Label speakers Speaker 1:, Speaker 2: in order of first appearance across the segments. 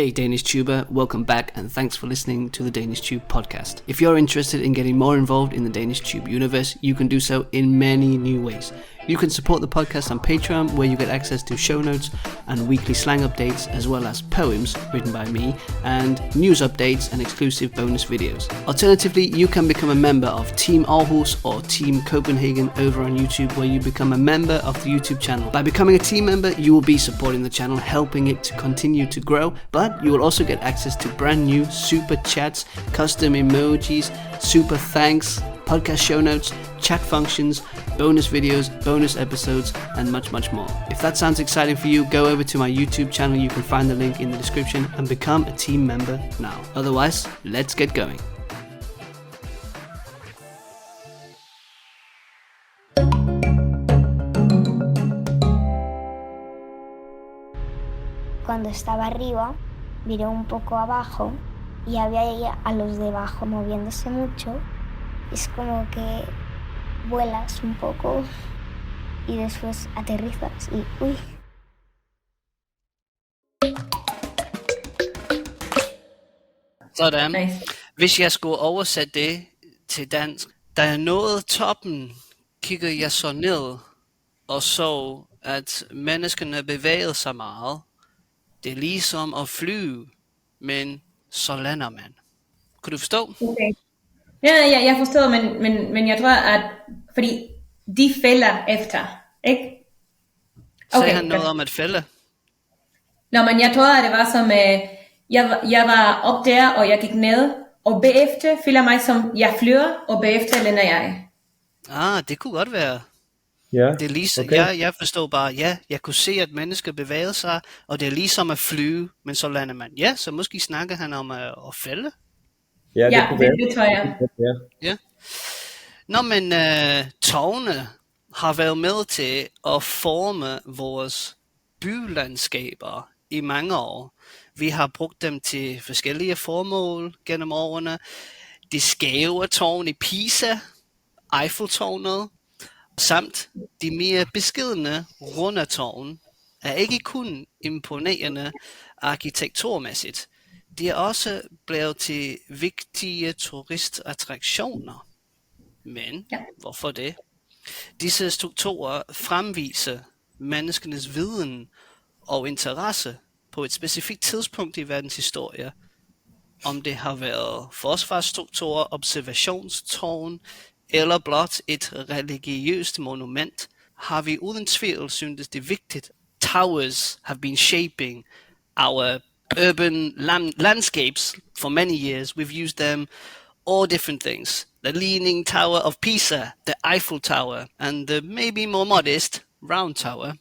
Speaker 1: Hey DanishTuber, welcome back and thanks for listening to the DanishTube podcast. If you're interested in getting more involved in the DanishTube universe, you can do so in many new ways. You can support the podcast on Patreon, where you get access to show notes and weekly slang updates, as well as poems written by me, and news updates and exclusive bonus videos. Alternatively, you can become a member of Team Aarhus or Team Copenhagen over on YouTube, where you become a member of the YouTube channel. By becoming a team member, you will be supporting the channel, helping it to continue to grow, but you will also get access to brand new super chats, custom emojis, super thanks, podcast show notes, chat functions, bonus videos, bonus episodes, and much more. If that sounds exciting for you, go over to my YouTube channel. You can find the link in the description and become a team member now. Otherwise, let's get going.
Speaker 2: Cuando estaba arriba, miré un poco abajo y había ahí a los de abajo moviéndose mucho. Es como que vuelas un poco y después aterrizas y uy.
Speaker 1: Sådan.
Speaker 3: Nice.
Speaker 1: Hvis jeg skulle oversætte det til dansk. Da jeg nåede toppen, kiggede jeg så ned og så, at menneskerne bevægede sig meget. Det er ligesom at flyve, men så lander man. Kunne du forstå?
Speaker 3: Okay. Ja, jeg forstår, men jeg tror, at fordi de falder efter, ikke?
Speaker 1: Sagde han noget om at fælde?
Speaker 3: Nå, men jeg tror, at det var som, jeg var op der, og jeg gik ned, og bagefter føler mig som, jeg flyver, og bagefter lander jeg.
Speaker 1: Det kunne godt være.
Speaker 4: Ja,
Speaker 1: Det er ligesom,
Speaker 4: okay.
Speaker 1: jeg forstår bare, jeg kunne se, at mennesker bevæger sig, og det er ligesom at flyve, men så lander man. Ja, så måske snakker han om at fælde.
Speaker 4: Ja, det
Speaker 3: Ja,
Speaker 4: kunne være.
Speaker 3: det tror jeg.
Speaker 1: Ja. Nå, men tårne har været med til at forme vores bylandskaber i mange år. Vi har brugt dem til forskellige formål gennem årene. De skæve tårn i Pisa, Eiffeltårnet, samt de mere beskedne runde tårn er ikke kun imponerende arkitekturmæssigt. De er også blevet til vigtige turistattraktioner. Men hvorfor det? Disse strukturer fremviser menneskenes viden og interesse på et specifikt tidspunkt i verdens historie. Om det har været forsvarsstrukturer, observationstårn eller blot et religiøst monument, har vi uden tvivl syntes det vigtigt. Towers have been shaping our urban landscapes for many years. We've used them all different things. The Leaning Tower of Pisa, the Eiffel Tower, and the maybe more modest Round Tower.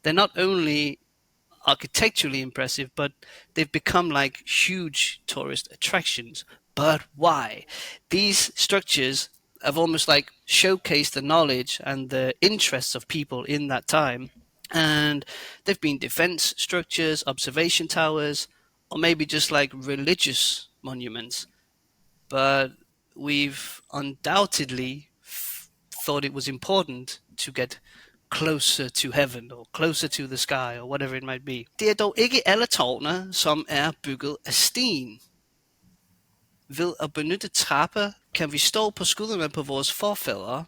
Speaker 1: They're not only architecturally impressive, but they've become like huge tourist attractions. But why? These structures have almost like showcased the knowledge and the interests of people in that time. And they've been defense structures, observation towers, or maybe just like religious monuments. But we've undoubtedly thought it was important to get closer to heaven, or closer to the sky, or whatever it might be. Det er dog ikke alle tårne, som er bygget af sten. Ved at benytte trapper, kan vi stå på skuldrene på vores forfædre.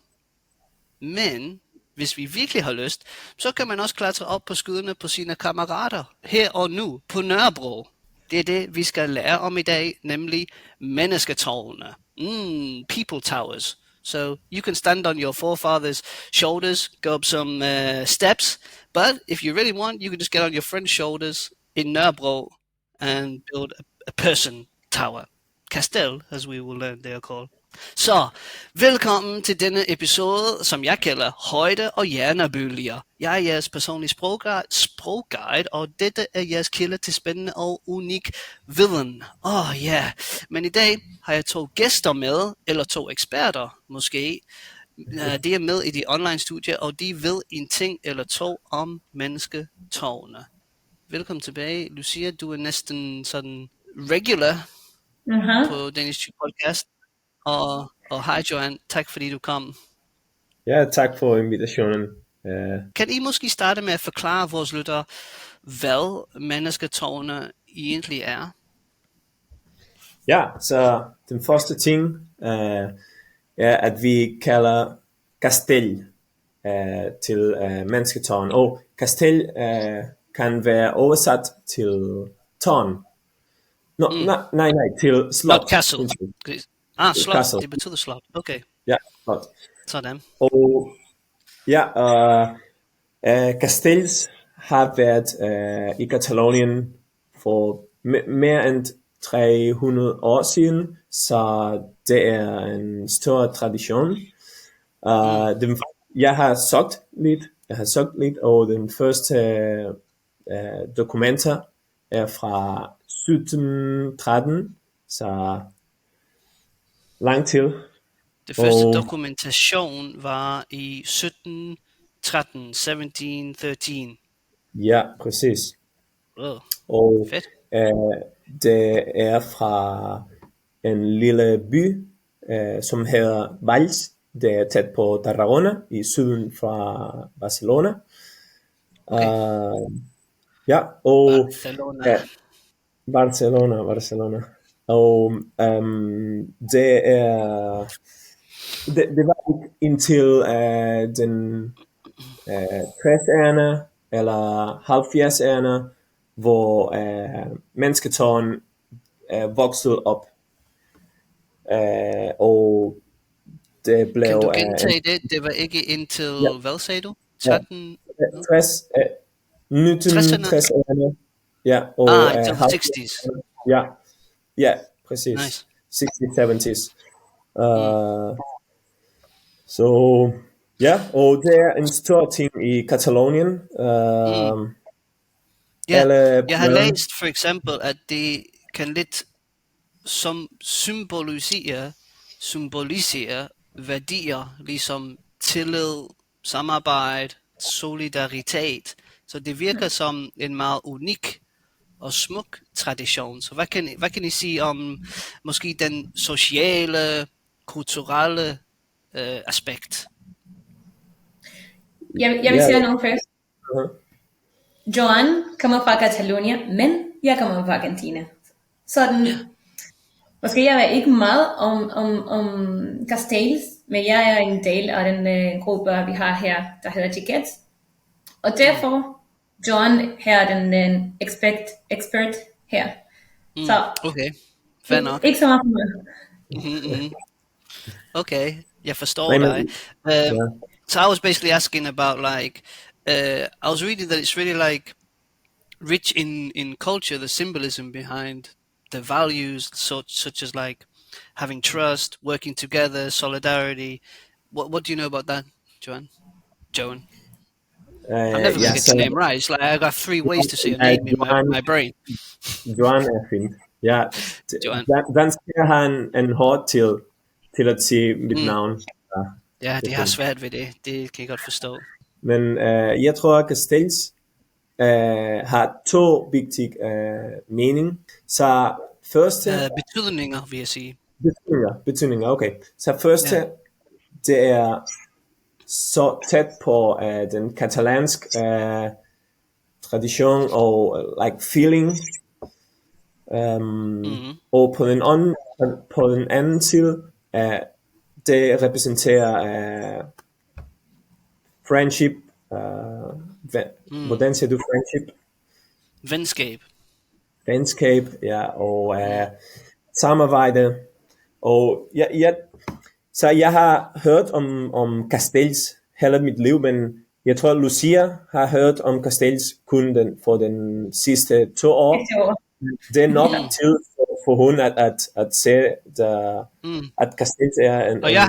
Speaker 1: Men hvis vi virkelig har lyst, så kan man også klatre op på skuldrene på sine kammerater, her og nu, på Nørrebro. Det er det, vi skal lære om i dag, nemlig mennesketårne. People towers. So you can stand on your forefathers' shoulders, go up some steps, but if you really want, you can just get on your friend's shoulders in Nørrebro and build a person tower. Castell, as we will learn they are called. Så, velkommen til denne episode, som jeg kalder Højde og Hjernebølger. Jeg er jeres personlige sprogguide, og dette er jeres kilde til spændende og unik viden. Men i dag har jeg 2 gæster med, eller 2 eksperter måske. De er med i de online studier, og de ved en ting eller 2 om mennesketårne. Velkommen tilbage, Lucia. Du er næsten sådan regular på DanishTube podcast. Og hej Joan, tak fordi du kom.
Speaker 4: Ja, tak for invitationen.
Speaker 1: Kan I måske starte med at forklare vores lyttere, hvad mennesketårne egentlig er?
Speaker 4: Ja, så den første ting er, at vi kalder castell til mennesketårn. Og castell kan være oversat til tårn. Nej, til slot.
Speaker 1: Not castle. Slot.
Speaker 4: Castle.
Speaker 1: Det betyder slot. Okay.
Speaker 4: Ja, slot.
Speaker 1: Sådan.
Speaker 4: Og ja, castells har været i Catalonien for mere end 300 år siden, så det er en stor tradition. Jeg har søgt lidt, og den første dokumenter er fra 1713, så lang tid.
Speaker 1: Det første dokumentation var i 1713.
Speaker 4: Ja, præcis. Og
Speaker 1: fedt.
Speaker 4: Det er fra en lille by, som hedder Valls. Det er tæt på Tarragona, i syden fra Barcelona.
Speaker 1: Okay.
Speaker 4: Ja, og Barcelona. Og det var ikke indtil den 60'erne eller 70'erne, hvor mennesketårn voksede op. Og det blev...
Speaker 1: Kan du gentage det? Det var ikke indtil, hvad sagde du? 13?
Speaker 4: 1960'erne. Ja, og
Speaker 1: indtil 60's.
Speaker 4: Ja, præcis.
Speaker 1: Nice.
Speaker 4: 60's, 70's. Så ja, og det er en stor ting i Catalonien.
Speaker 1: Jeg har læst for eksempel, at det kan lidt symbolisere værdier, ligesom tillid, samarbejde, solidaritet. Så det virker som en meget unik og smuk tradition. Så hvad kan I sige om måske den sociale, kulturelle aspekt?
Speaker 3: Jeg vil sige noget først. Joan kommer fra Catalonia, men jeg kommer fra Argentina. Sådan, måske jeg ved ikke meget om castells, men jeg er en del af den gruppe, vi har her, der hedder Chiquets. Og derfor, Joan her er den expert her. Så,
Speaker 1: okay, fair nok.
Speaker 3: Ikke så meget for mig.
Speaker 1: Okay, jeg forstår dig. So I was basically asking about like, I was reading that it's really like rich in culture, the symbolism behind the values, such as like having trust, working together, solidarity. What do you know about that, Joan? I'm never going to get your name right. It's like I got 3 ways to say your name in my brain.
Speaker 4: Joan er fint. Ja, danskere har en hård til at sige mit navn.
Speaker 1: Ja, det har svært ved det. Det kan jeg godt forstå.
Speaker 4: Men jeg tror, at castells har 2 vigtige mening. Så første...
Speaker 1: betydninger, vil jeg sige.
Speaker 4: Betydninger, okay. Så første, det er så tæt på den katalanske tradition og like feeling. Og på den anden side, det repræsenterer friendship. Hvordan siger du friendship? Venskab, ja, og samarbejde. Og så jeg har hørt om castells hele mit liv, men jeg tror Lucia har hørt om castells kun for den sidste 2 år. Det er nok tid for hun at se, at castells er en...
Speaker 1: Og jeg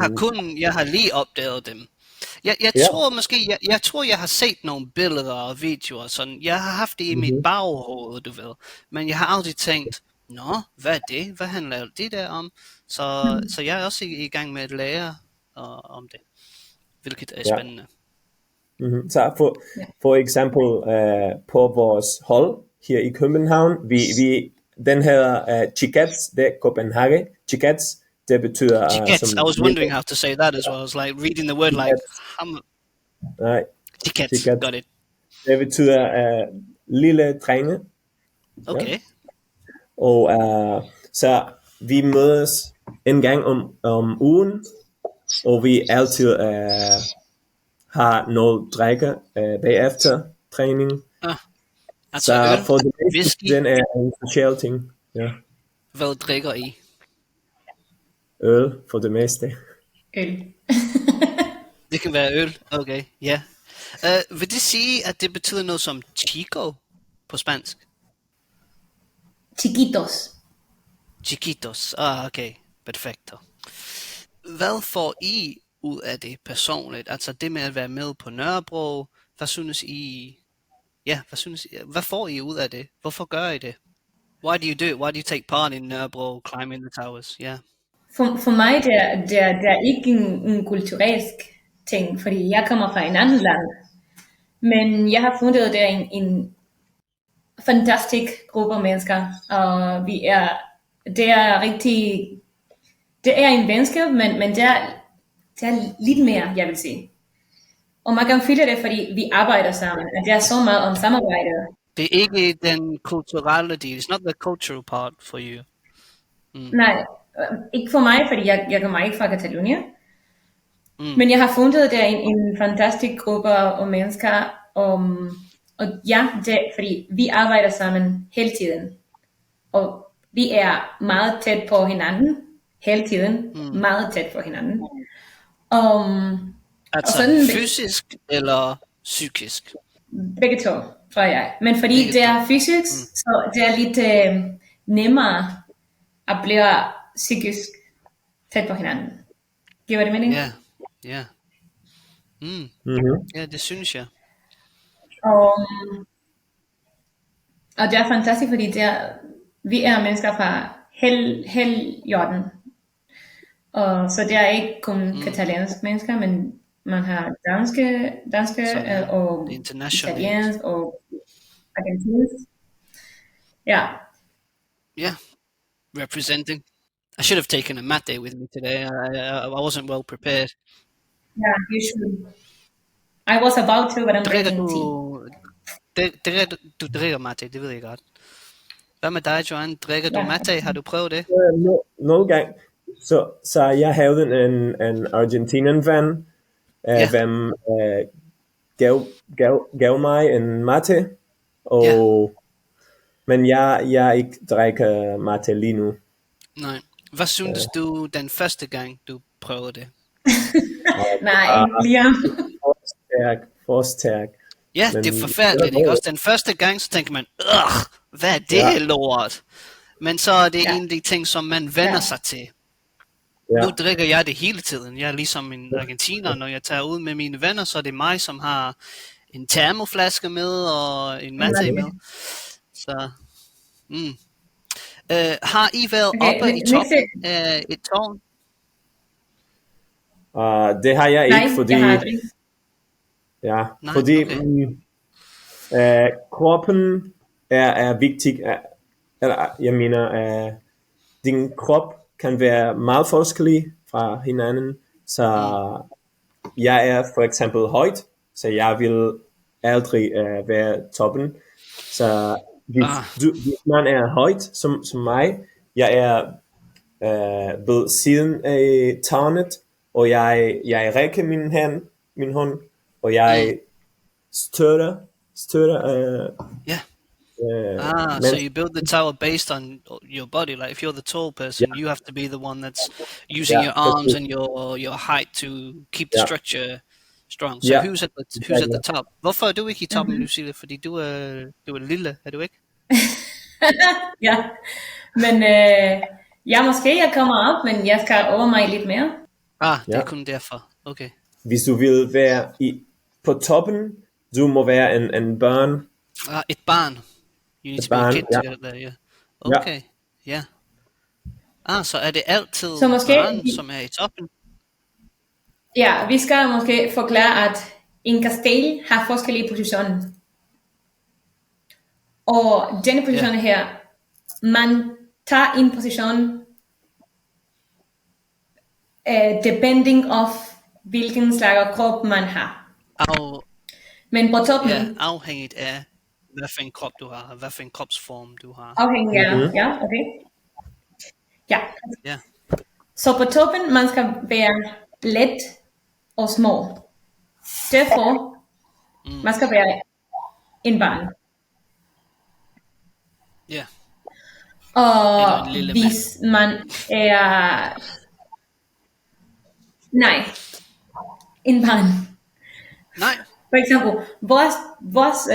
Speaker 1: har lige opdaget dem. Jeg tror jeg har set nogle billeder og videoer, sådan. Jeg har haft det i mit baghoved, du ved. Men jeg har aldrig tænkt, hvad er det? Hvad handler det der om? Så jeg er også i gang med at lære om det, hvilket er spændende.
Speaker 4: Så for eksempel på vores hold her i København, den hedder Chiquets, det er Copenhagen. Chiquets, det betyder...
Speaker 1: Chiquets, I was wondering how to say that as well. I was like reading the word like... Chiquets, got it.
Speaker 4: Det betyder lille drenge.
Speaker 1: Okay.
Speaker 4: og så vi mødes en gang om ugen, og vi altid har noget drikke bagefter træning.
Speaker 1: Altså
Speaker 4: Så
Speaker 1: øl,
Speaker 4: for det meste,
Speaker 1: whisky,
Speaker 4: den er en social ting. Ja.
Speaker 1: hvad drikker I?
Speaker 4: Øl for det meste.
Speaker 3: Øl.
Speaker 1: Det kan være øl, okay, ja. Vil det sige, at det betyder noget som chico på spansk?
Speaker 3: Chiquitos.
Speaker 1: Chiquitos, okay, perfekto. Hvad får I ud af det personligt? Altså det med at være med på Nørrebro, hvad synes I? Ja, hvad får I ud af det? Hvorfor gør I det? Why do you do it? Why do you take part in Nørrebro, climbing the towers? Yeah.
Speaker 3: For mig det er ikke en kulturelsk ting, fordi jeg kommer fra en anden land. Men jeg har fundet det er en fantastisk gruppe af mennesker, og det er rigtig, det er en venskab, men det er lidt mere, jeg vil sige. Og man kan føle det, fordi vi arbejder sammen, og det er så meget om samarbejde.
Speaker 1: Det er ikke den kulturelle del. It's not the cultural part for you.
Speaker 3: Nej, ikke for mig, fordi jeg kommer ikke fra Catalonia. Men jeg har fundet det er en fantastisk gruppe af mennesker, og ja, det fordi vi arbejder sammen hele tiden. Og vi er meget tæt på hinanden, hele tiden, meget tæt på hinanden.
Speaker 1: Altså
Speaker 3: og sådan,
Speaker 1: fysisk eller psykisk?
Speaker 3: Begge to, tror jeg. Men fordi
Speaker 1: Begge
Speaker 3: det er fysisk, så det er lidt nemmere at blive psykisk tæt på hinanden. Giver det mening?
Speaker 1: Ja, ja. Ja, det synes jeg.
Speaker 3: Og det er fantastisk, fordi vi er mennesker fra hele jorden. Og så det er ikke kun katalanske mennesker, men man har danske og italiensk og argentinsk. Ja.
Speaker 1: Yeah, representing. I should have taken a mate with me today. I wasn't well prepared.
Speaker 3: Yeah, you should. I was about to, but I'm drinking tea.
Speaker 1: Du drikker mate, det ved jeg godt. Hvad med dig, Joan? Drikker du mate? Har du prøvet det?
Speaker 4: Nogle gange. Så jeg havde en Argentinian ven, hvem gav mig en mate, og men jeg ikke drikker mate lige nu.
Speaker 1: Nej. Hvad synes du den første gang, du prøvede det?
Speaker 3: Nej, Liam.
Speaker 4: For stærk.
Speaker 1: Ja, det er forfærdeligt, ikke også? Den første gang, så tænker man, hvad er det lort? Men så er det en af de ting, som man vender sig til. Nu drikker jeg det hele tiden. Jeg er ligesom en argentiner, når jeg tager ud med mine venner, så er det mig, som har en termoflaske med og en mate med. Så, har I været oppe i toppen af et tårn?
Speaker 4: Det har jeg ikke,
Speaker 3: Nej,
Speaker 4: fordi...
Speaker 3: jeg har ikke.
Speaker 4: Ja, fordi kroppen er vigtig. Eller jeg mener, din krop kan være meget forskellig fra hinanden. Så jeg er for eksempel højt, så jeg vil aldrig være toppen. Så hvis man er højt som mig, jeg er ved siden af tårnet, og jeg rækker min hånd, og jeg støtter.
Speaker 1: So you build the tower based on your body. Like if you're the tall person, you have to be the one that's using your arms and your height to keep the structure strong. So who's at the top? Hvorfor er du ikke i toppen, Lucia? Fordi du er lille, er du ikke?
Speaker 3: Ja, men jeg kommer op, men jeg skal over mig lidt mere.
Speaker 1: Det er kun derfor. Okay.
Speaker 4: Hvis du vil være på toppen, du må være en barn.
Speaker 1: Et barn. You need to be a kid to get there, yeah. Okay, ja. Så er det altid børn, som er i toppen?
Speaker 3: Ja, vi skal måske forklare, at en castell har forskellige positioner. Og denne position her, man tager en position depending of hvilken slags krop man har. Men på toppen...
Speaker 1: Ja, afhængigt af hvad for en krop du har, hvad for en kropsform du har.
Speaker 3: Afhængig af, ja, okay. Ja,
Speaker 1: Ja,
Speaker 3: så på toppen, man skal være let og små. Derfor, man skal være en barn.
Speaker 1: ja,
Speaker 3: Og
Speaker 1: eller en lille
Speaker 3: hvis man er... Nej, en barn.
Speaker 1: nej.
Speaker 3: For eksempel, vores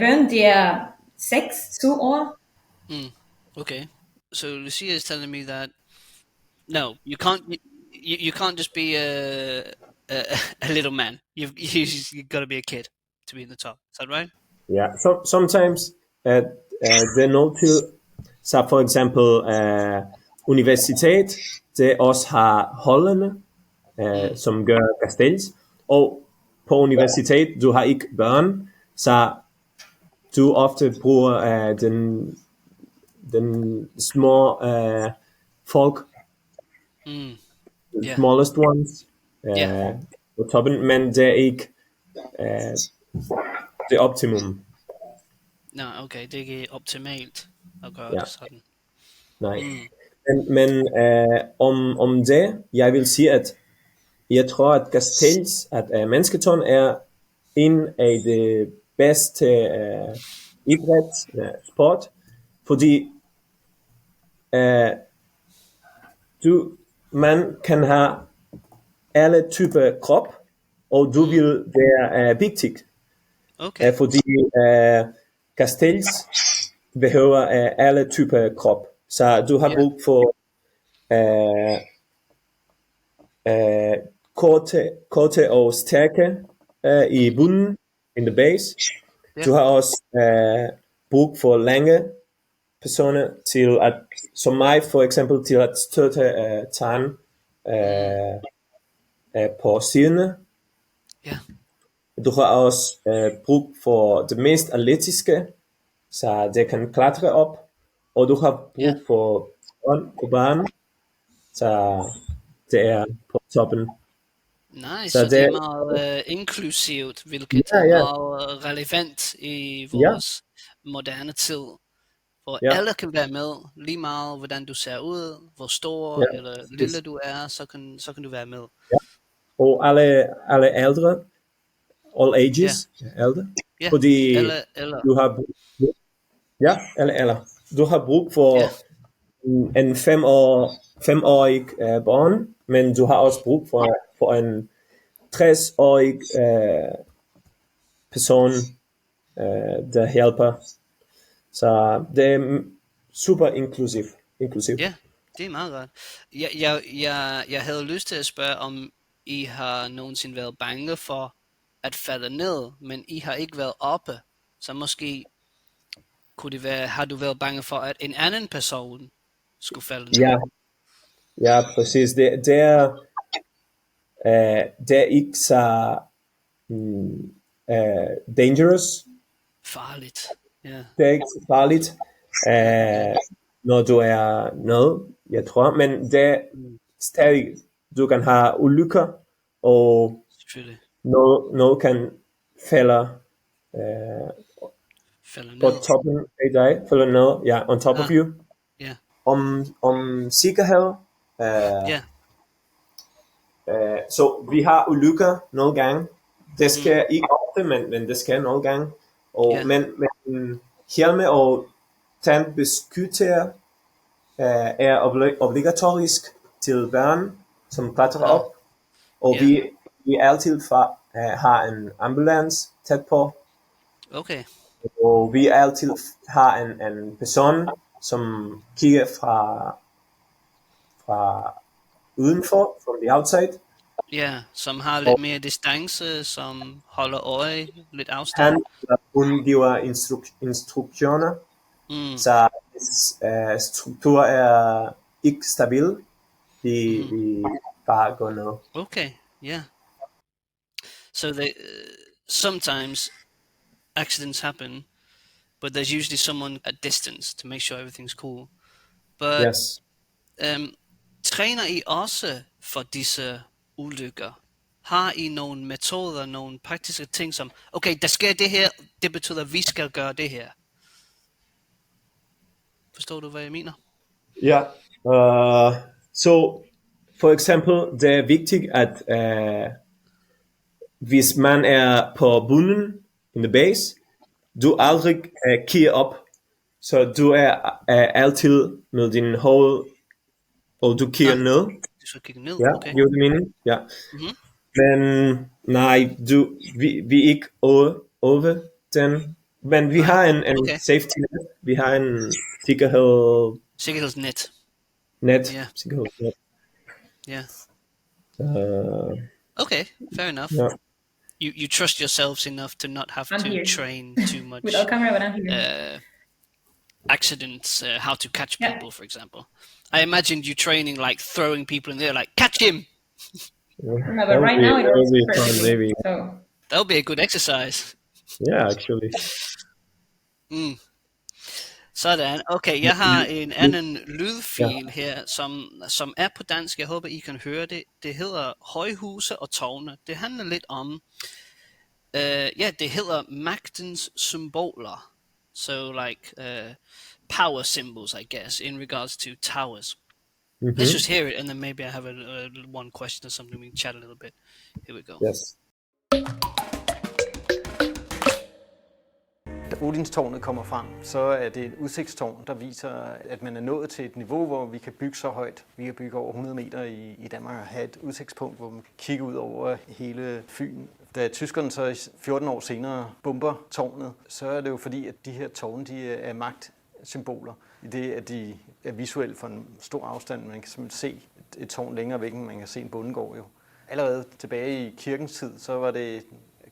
Speaker 3: børn, de er 6-7 år.
Speaker 1: Okay, so Lucia is telling me that no, you can't. You can't just be a little man. You've got to be a kid to be in the top. Is that right?
Speaker 4: Yeah, so sometimes det er noget til, så for eksempel universitet, det også har holdene, som gør castells, og på universitet, du har ikke børn, så du ofte bruger den små folk, the smallest ones, på toppen, men det er ikke det optimum.
Speaker 1: No, okay, det er ikke optimalt at gøre det sådan.
Speaker 4: Nej. Men om det, jeg vil sige, at jeg tror, at castells, at mennesketon er en af de bedste idræt, sport, fordi man kan have alle typer krop, og du vil være vigtig.
Speaker 1: Okay.
Speaker 4: Fordi castells behøver alle typer krop. Så du har brug for korte og stærke i bunden, in the base. Du har også brug for lange personer til at, som mig for eksempel, til at støtte tanden på siderne.
Speaker 1: Ja.
Speaker 4: Du har også brug for det mest atletiske, så det kan klatre op, og du har brug for på banen, så det er på toppen.
Speaker 1: Nej, så det er meget inklusivt, hvilket er meget relevant i vores moderne tid, hvor alle kan være med, lige meget hvordan du ser ud, hvor stor eller lille du er, så kan du være med.
Speaker 4: Ja. Og alle ældre, all ages, ældre, fordi du har du har brug for en 5-årig barn, men du har også brug for en 60-årig person, der hjælper. Så det er super inklusiv.
Speaker 1: Ja, det er meget godt. Jeg havde lyst til at spørge, om I har nogensinde været bange for at falde ned, men I har ikke været oppe. Så måske kunne det være, har du været bange for, at en anden person skulle falde ned?
Speaker 4: Ja, præcis. Det er ikke så dangerous.
Speaker 1: Farligt. Ja.
Speaker 4: Det er ikke så farligt, når du er nede, jeg tror. Men det er stadig, du kan have ulykker, og noget kan falde på toppen af dig, falde ned, on top of you.
Speaker 1: Yeah.
Speaker 4: Om sikkerhed, så vi har ulykker nogle gange. Det skal ikke ofte, men det skal nogle gange. Og, men hjelme og tandbeskytter er obligatorisk til børn, som klatrer op. Og vi altid har en ambulance tæt på.
Speaker 1: Okay.
Speaker 4: Og vi altid har en person, som kigger fra udenfor, from the outside.
Speaker 1: Ja, som har lidt mere distance, som holder øje, lidt afstand.
Speaker 4: Hun giver instruktioner, så struktur er ikke stabil. Vi bare går ned.
Speaker 1: Okay, yeah. So sometimes accidents happen, but there's usually someone at distance to make sure everything's cool. But træner I også for disse ulykker? Har I nogle metoder, nogle praktiske ting som, okay, der sker det her, det betyder, at vi skal gøre det her? Forstår du, hvad jeg mener?
Speaker 4: Ja, så for eksempel, det er vigtigt, at hvis man er på bunden, in the base, du aldrig kigger op. Så du er altid med din hoved, og du kigger ned.
Speaker 1: Du skal kigge ned,
Speaker 4: Ja,
Speaker 1: okay.
Speaker 4: giver det mening? Ja.
Speaker 1: Mhm.
Speaker 4: Men nej, vi er ikke over den. Men vi har en
Speaker 1: okay.
Speaker 4: safety net. Vi har en
Speaker 1: Sikkerhedsnet.
Speaker 4: net.
Speaker 1: Ja.
Speaker 4: Sikkerhedsnet.
Speaker 1: Ja.
Speaker 4: Uh,
Speaker 1: Okay, fair enough.
Speaker 4: ja.
Speaker 1: You trust yourselves enough to not have
Speaker 3: I'm
Speaker 1: to
Speaker 3: here.
Speaker 1: train too much
Speaker 3: Without camera, but I'm here.
Speaker 1: accidents, how to catch people, for example. I imagined you training like throwing people in there, like catch him.
Speaker 3: No, but right now it works perfectly.
Speaker 4: Maybe.
Speaker 3: So
Speaker 1: That would be a good exercise.
Speaker 4: Yeah, actually.
Speaker 1: Sådan, okay, jeg har en anden lydfil her, som er på dansk. Jeg håber, I kan høre det. Det hedder højhuse og tårne. Det handler lidt om, det hedder magtens symboler. So like power symbols, I guess, in regards to towers. Let's just hear it, and then maybe I have one question or something. We can chat a little bit. Here we go.
Speaker 4: Yes.
Speaker 5: Da Odinstårnet kommer frem, så er det et udsigtstårn, der viser, at man er nået til et niveau, hvor vi kan bygge så højt. Vi kan bygge over 100 meter i Danmark og have et udsigtspunkt, hvor man kan kigge ud over hele Fyn. Da tyskerne så 14 år senere bomber tårnet, så er det jo fordi, at de her tårne de er magtsymboler. I det, at de er visuelt for en stor afstand. Man kan simpelthen se et tårn længere væk, end man kan se en bondegård jo. Allerede tilbage i kirkens tid, så var det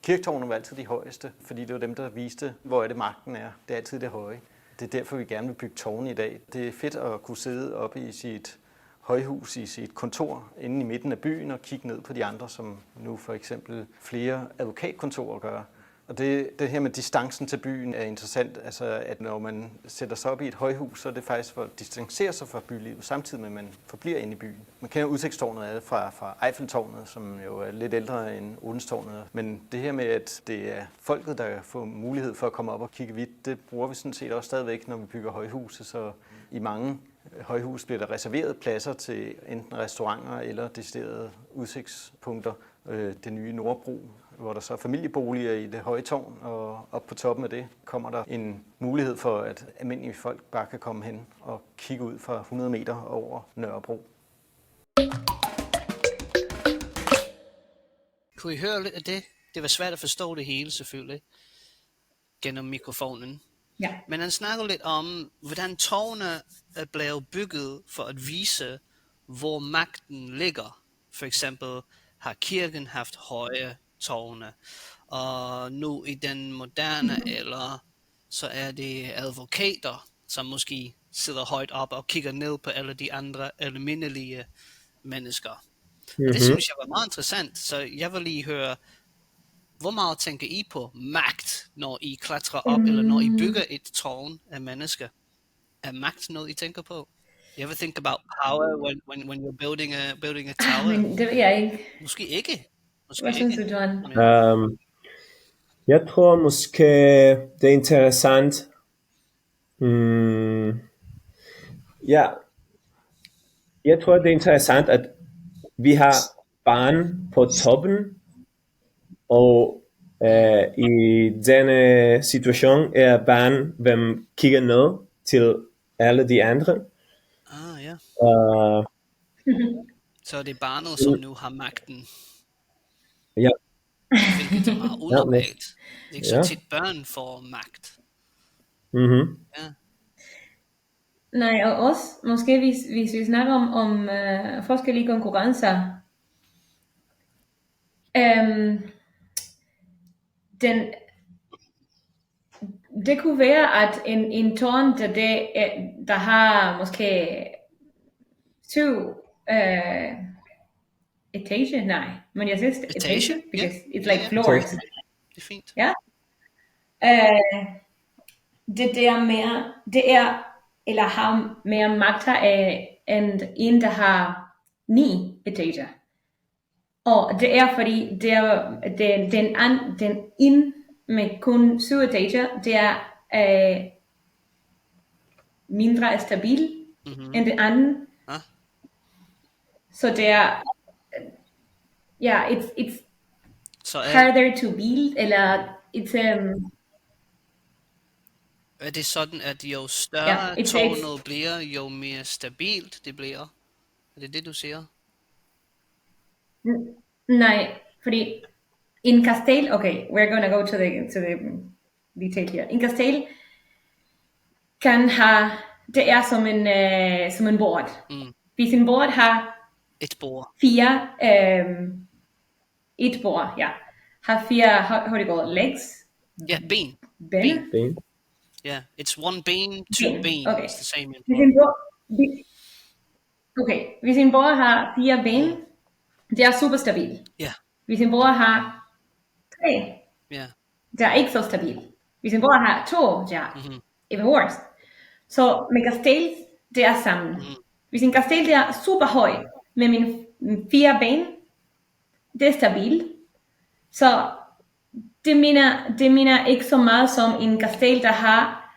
Speaker 5: kirketårnene var altid de højeste, fordi det var dem, der viste, hvor er det magten er. Det er altid det høje. Det er derfor, vi gerne vil bygge tårne i dag. Det er fedt at kunne sidde oppe i sit højhus, i sit kontor, inde i midten af byen og kigge ned på de andre, som nu for eksempel flere advokatkontorer gør. Og det her med distancen til byen er interessant, altså at når man sætter sig op i et højhus, så er det faktisk for at distancere sig fra bylivet, samtidig med at man forbliver inde i byen. Man kender udsigtstårnet fra Eiffeltårnet, som jo er lidt ældre end Odenstårnet. Men det her med, at det er folket, der får mulighed for at komme op og kigge vidt, det bruger vi sådan set også stadigvæk, når vi bygger højhuse. Så i mange højhus bliver der reserveret pladser til enten restauranter eller deciderede udsigtspunkter. Det nye Nørrebro, hvor der så er familieboliger i det høje tårn, og op på toppen af det kommer der en mulighed for, at almindelige folk bare kan komme hen og kigge ud fra 100 meter over Nørrebro.
Speaker 1: Kunne I høre lidt af det? Det var svært at forstå det hele, selvfølgelig, gennem mikrofonen.
Speaker 3: ja.
Speaker 1: Men han snakker lidt om, hvordan tårne er blevet bygget for at vise, hvor magten ligger. For eksempel har kirken haft høje tårne, og nu i den moderne alder, så er det advokater, som måske sidder højt op og kigger ned på alle de andre almindelige mennesker. Det synes jeg var meget interessant, så jeg vil lige høre, hvor meget tænker I på magt, når I klatrer op, eller når I bygger et tårn af mennesker? Er magt noget, I tænker på? You ever think about power when you're building a tower?
Speaker 3: Men det ved jeg ikke.
Speaker 1: Måske ikke.
Speaker 3: Hvad synes du, Johan?
Speaker 4: Jeg tror måske, det er interessant. Ja, jeg tror, det er interessant, at vi har barn på toppen, og i denne situation er barn, hvem kigger ned til alle de andre.
Speaker 1: Ja. Så det er barnet, som nu har magten.
Speaker 4: Ja.
Speaker 1: Hvilket er meget unormalt. Det er ikke så tit børn får magt. Ja.
Speaker 3: Nej, og også måske hvis vi snakker om forskellige konkurrencer. Det kunne være, at en tårn, der har måske 2 etager, nej, men jeg synes etager, because it's like floors.
Speaker 1: Det er fint.
Speaker 3: Ja. Det er eller har mere magter end en, der har 9 etager. Og det er fordi, den ind med kun 7 etager, det er mindre stabil end det andet. Så det er, it's
Speaker 1: Så
Speaker 3: harder to build, eller it's
Speaker 1: er det sådan, at jo større tårnet bliver, jo mere stabilt det bliver? Er det det, du siger?
Speaker 3: Nej, fordi en castell, okay, we're gonna go to the detail here. En castell kan have, det er som en bord. Hvis en bord har
Speaker 1: Et bord.
Speaker 3: 4, et bord, ja, har 4, how do you call it, legs?
Speaker 1: Ja, ben.
Speaker 3: Ben?
Speaker 1: Yeah, it's one bean, two beans.
Speaker 3: Okay.
Speaker 1: It's the same in
Speaker 3: Hvis en bord, okay, hvis en bord har 4 ben, det er super stabil.
Speaker 1: Yeah.
Speaker 3: Hvis en bord har 3, det er ikke så stabil. Hvis en bord har 2, det er even worse. Så med castells, det er sammen. Hvis en castell det er super høj, med mine 4 ben, det er stabil. Så det mener ikke så meget som en castell, der har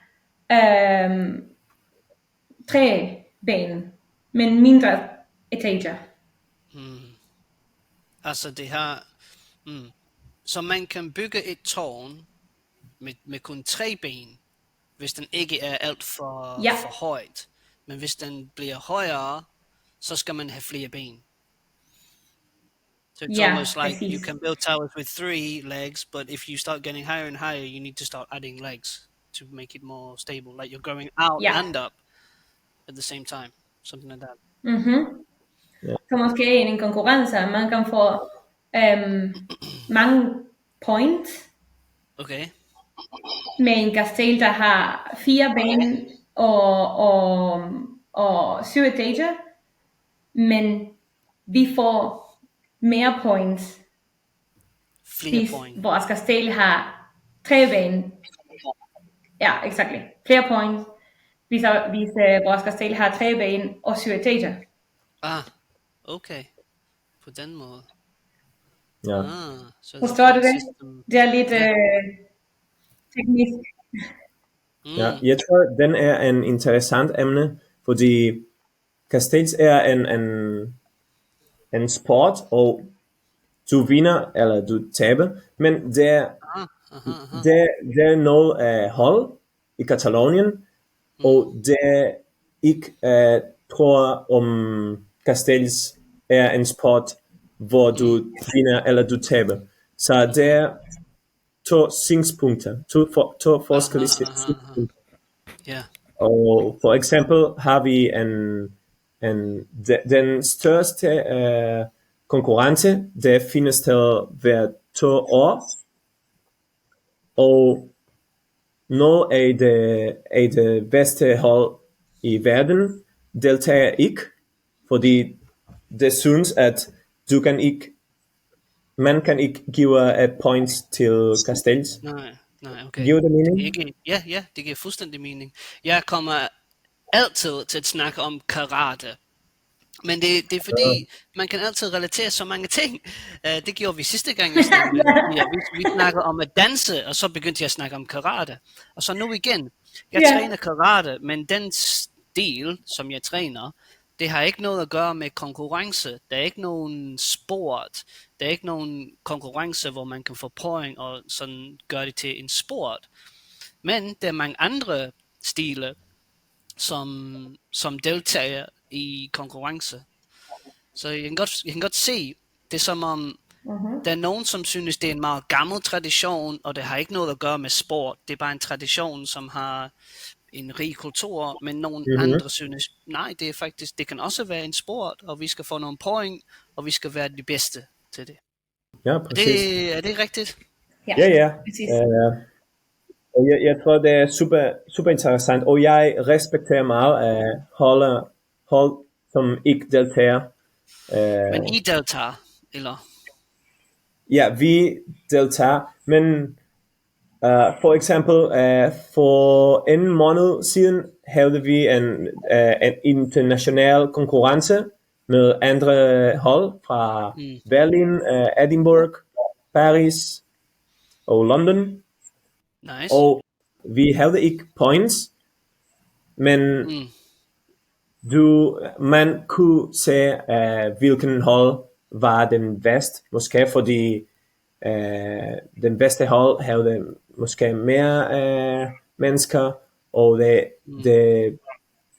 Speaker 3: 3 ben, men mindre etager.
Speaker 1: Altså det her, så man kan bygge et tårn med kun 3 ben, hvis den ikke er alt for højt. Men hvis den bliver højere, så skal man have flere ben. So it's almost like you can build towers with 3 legs, but if you start getting higher and higher, you need to start adding legs to make it more stable. Like you're going out and up at the same time. Something like that.
Speaker 3: Så måske en konkurrence, man kan få mange points.
Speaker 1: Okay.
Speaker 3: Med en castell, der har 4 ben og 7 etager, men vi får mere points, hvis vores castell har 3 ben. Ja, exactly. Flere points, hvis vores castell har 3 ben og 7 etager.
Speaker 1: Okay. På den måde.
Speaker 4: Ja.
Speaker 3: Forstår du det? Det er lidt teknisk.
Speaker 4: Ja, jeg tror, den er en interessant emne, fordi castells er en sport, og du vinder, eller du taber, men der er noget af hold i Catalonien, og der ikke tror om castells er en sport, hvor du vinder eller du taber. Så der er 2 synspunkter, to forskellige synspunkter. Og for eksempel har vi den største konkurrence, der findes til hver 2 år, og nogle af det bedste hold i verden deltager ikke, fordi det synes, at man kan ikke give points til castells.
Speaker 1: Nej, okay.
Speaker 4: Giver det mening?
Speaker 1: Ja, det giver fuldstændig mening. Jeg kommer altid til at snakke om karate. Men det er fordi, man kan altid relatere så mange ting. Det gjorde vi sidste gang, vi snakkede om at danse, og så begyndte jeg at snakke om karate. Og så nu igen, jeg træner karate, men den stil, som jeg træner, det har ikke noget at gøre med konkurrence. Der er ikke nogen sport. Der er ikke nogen konkurrence, hvor man kan få point og sådan gøre det til en sport. Men der er mange andre stile, som deltager i konkurrence. Så jeg kan godt se, det er som om, der er nogen, som synes, det er en meget gammel tradition, og det har ikke noget at gøre med sport. Det er bare en tradition, som har en rig kultur, men nogle andre synes, nej, det er faktisk, det kan også være en sport, og vi skal få nogle point, og vi skal være de bedste til det.
Speaker 4: Ja, præcis.
Speaker 1: Er det rigtigt?
Speaker 4: Ja. Og jeg tror, det er super interessant, og jeg respekterer meget hold, som ikke deltager.
Speaker 1: Men I deltager, eller?
Speaker 4: Ja, vi deltager, men for eksempel for en måned siden havde vi en international konkurrence med andre hold fra Berlin, Edinburgh, Paris og London.
Speaker 1: Nice.
Speaker 4: Og vi havde ikke points, men man kunne se, hvilken hold var den bedste, måske fordi den bedste hold havde måske mere mennesker, og det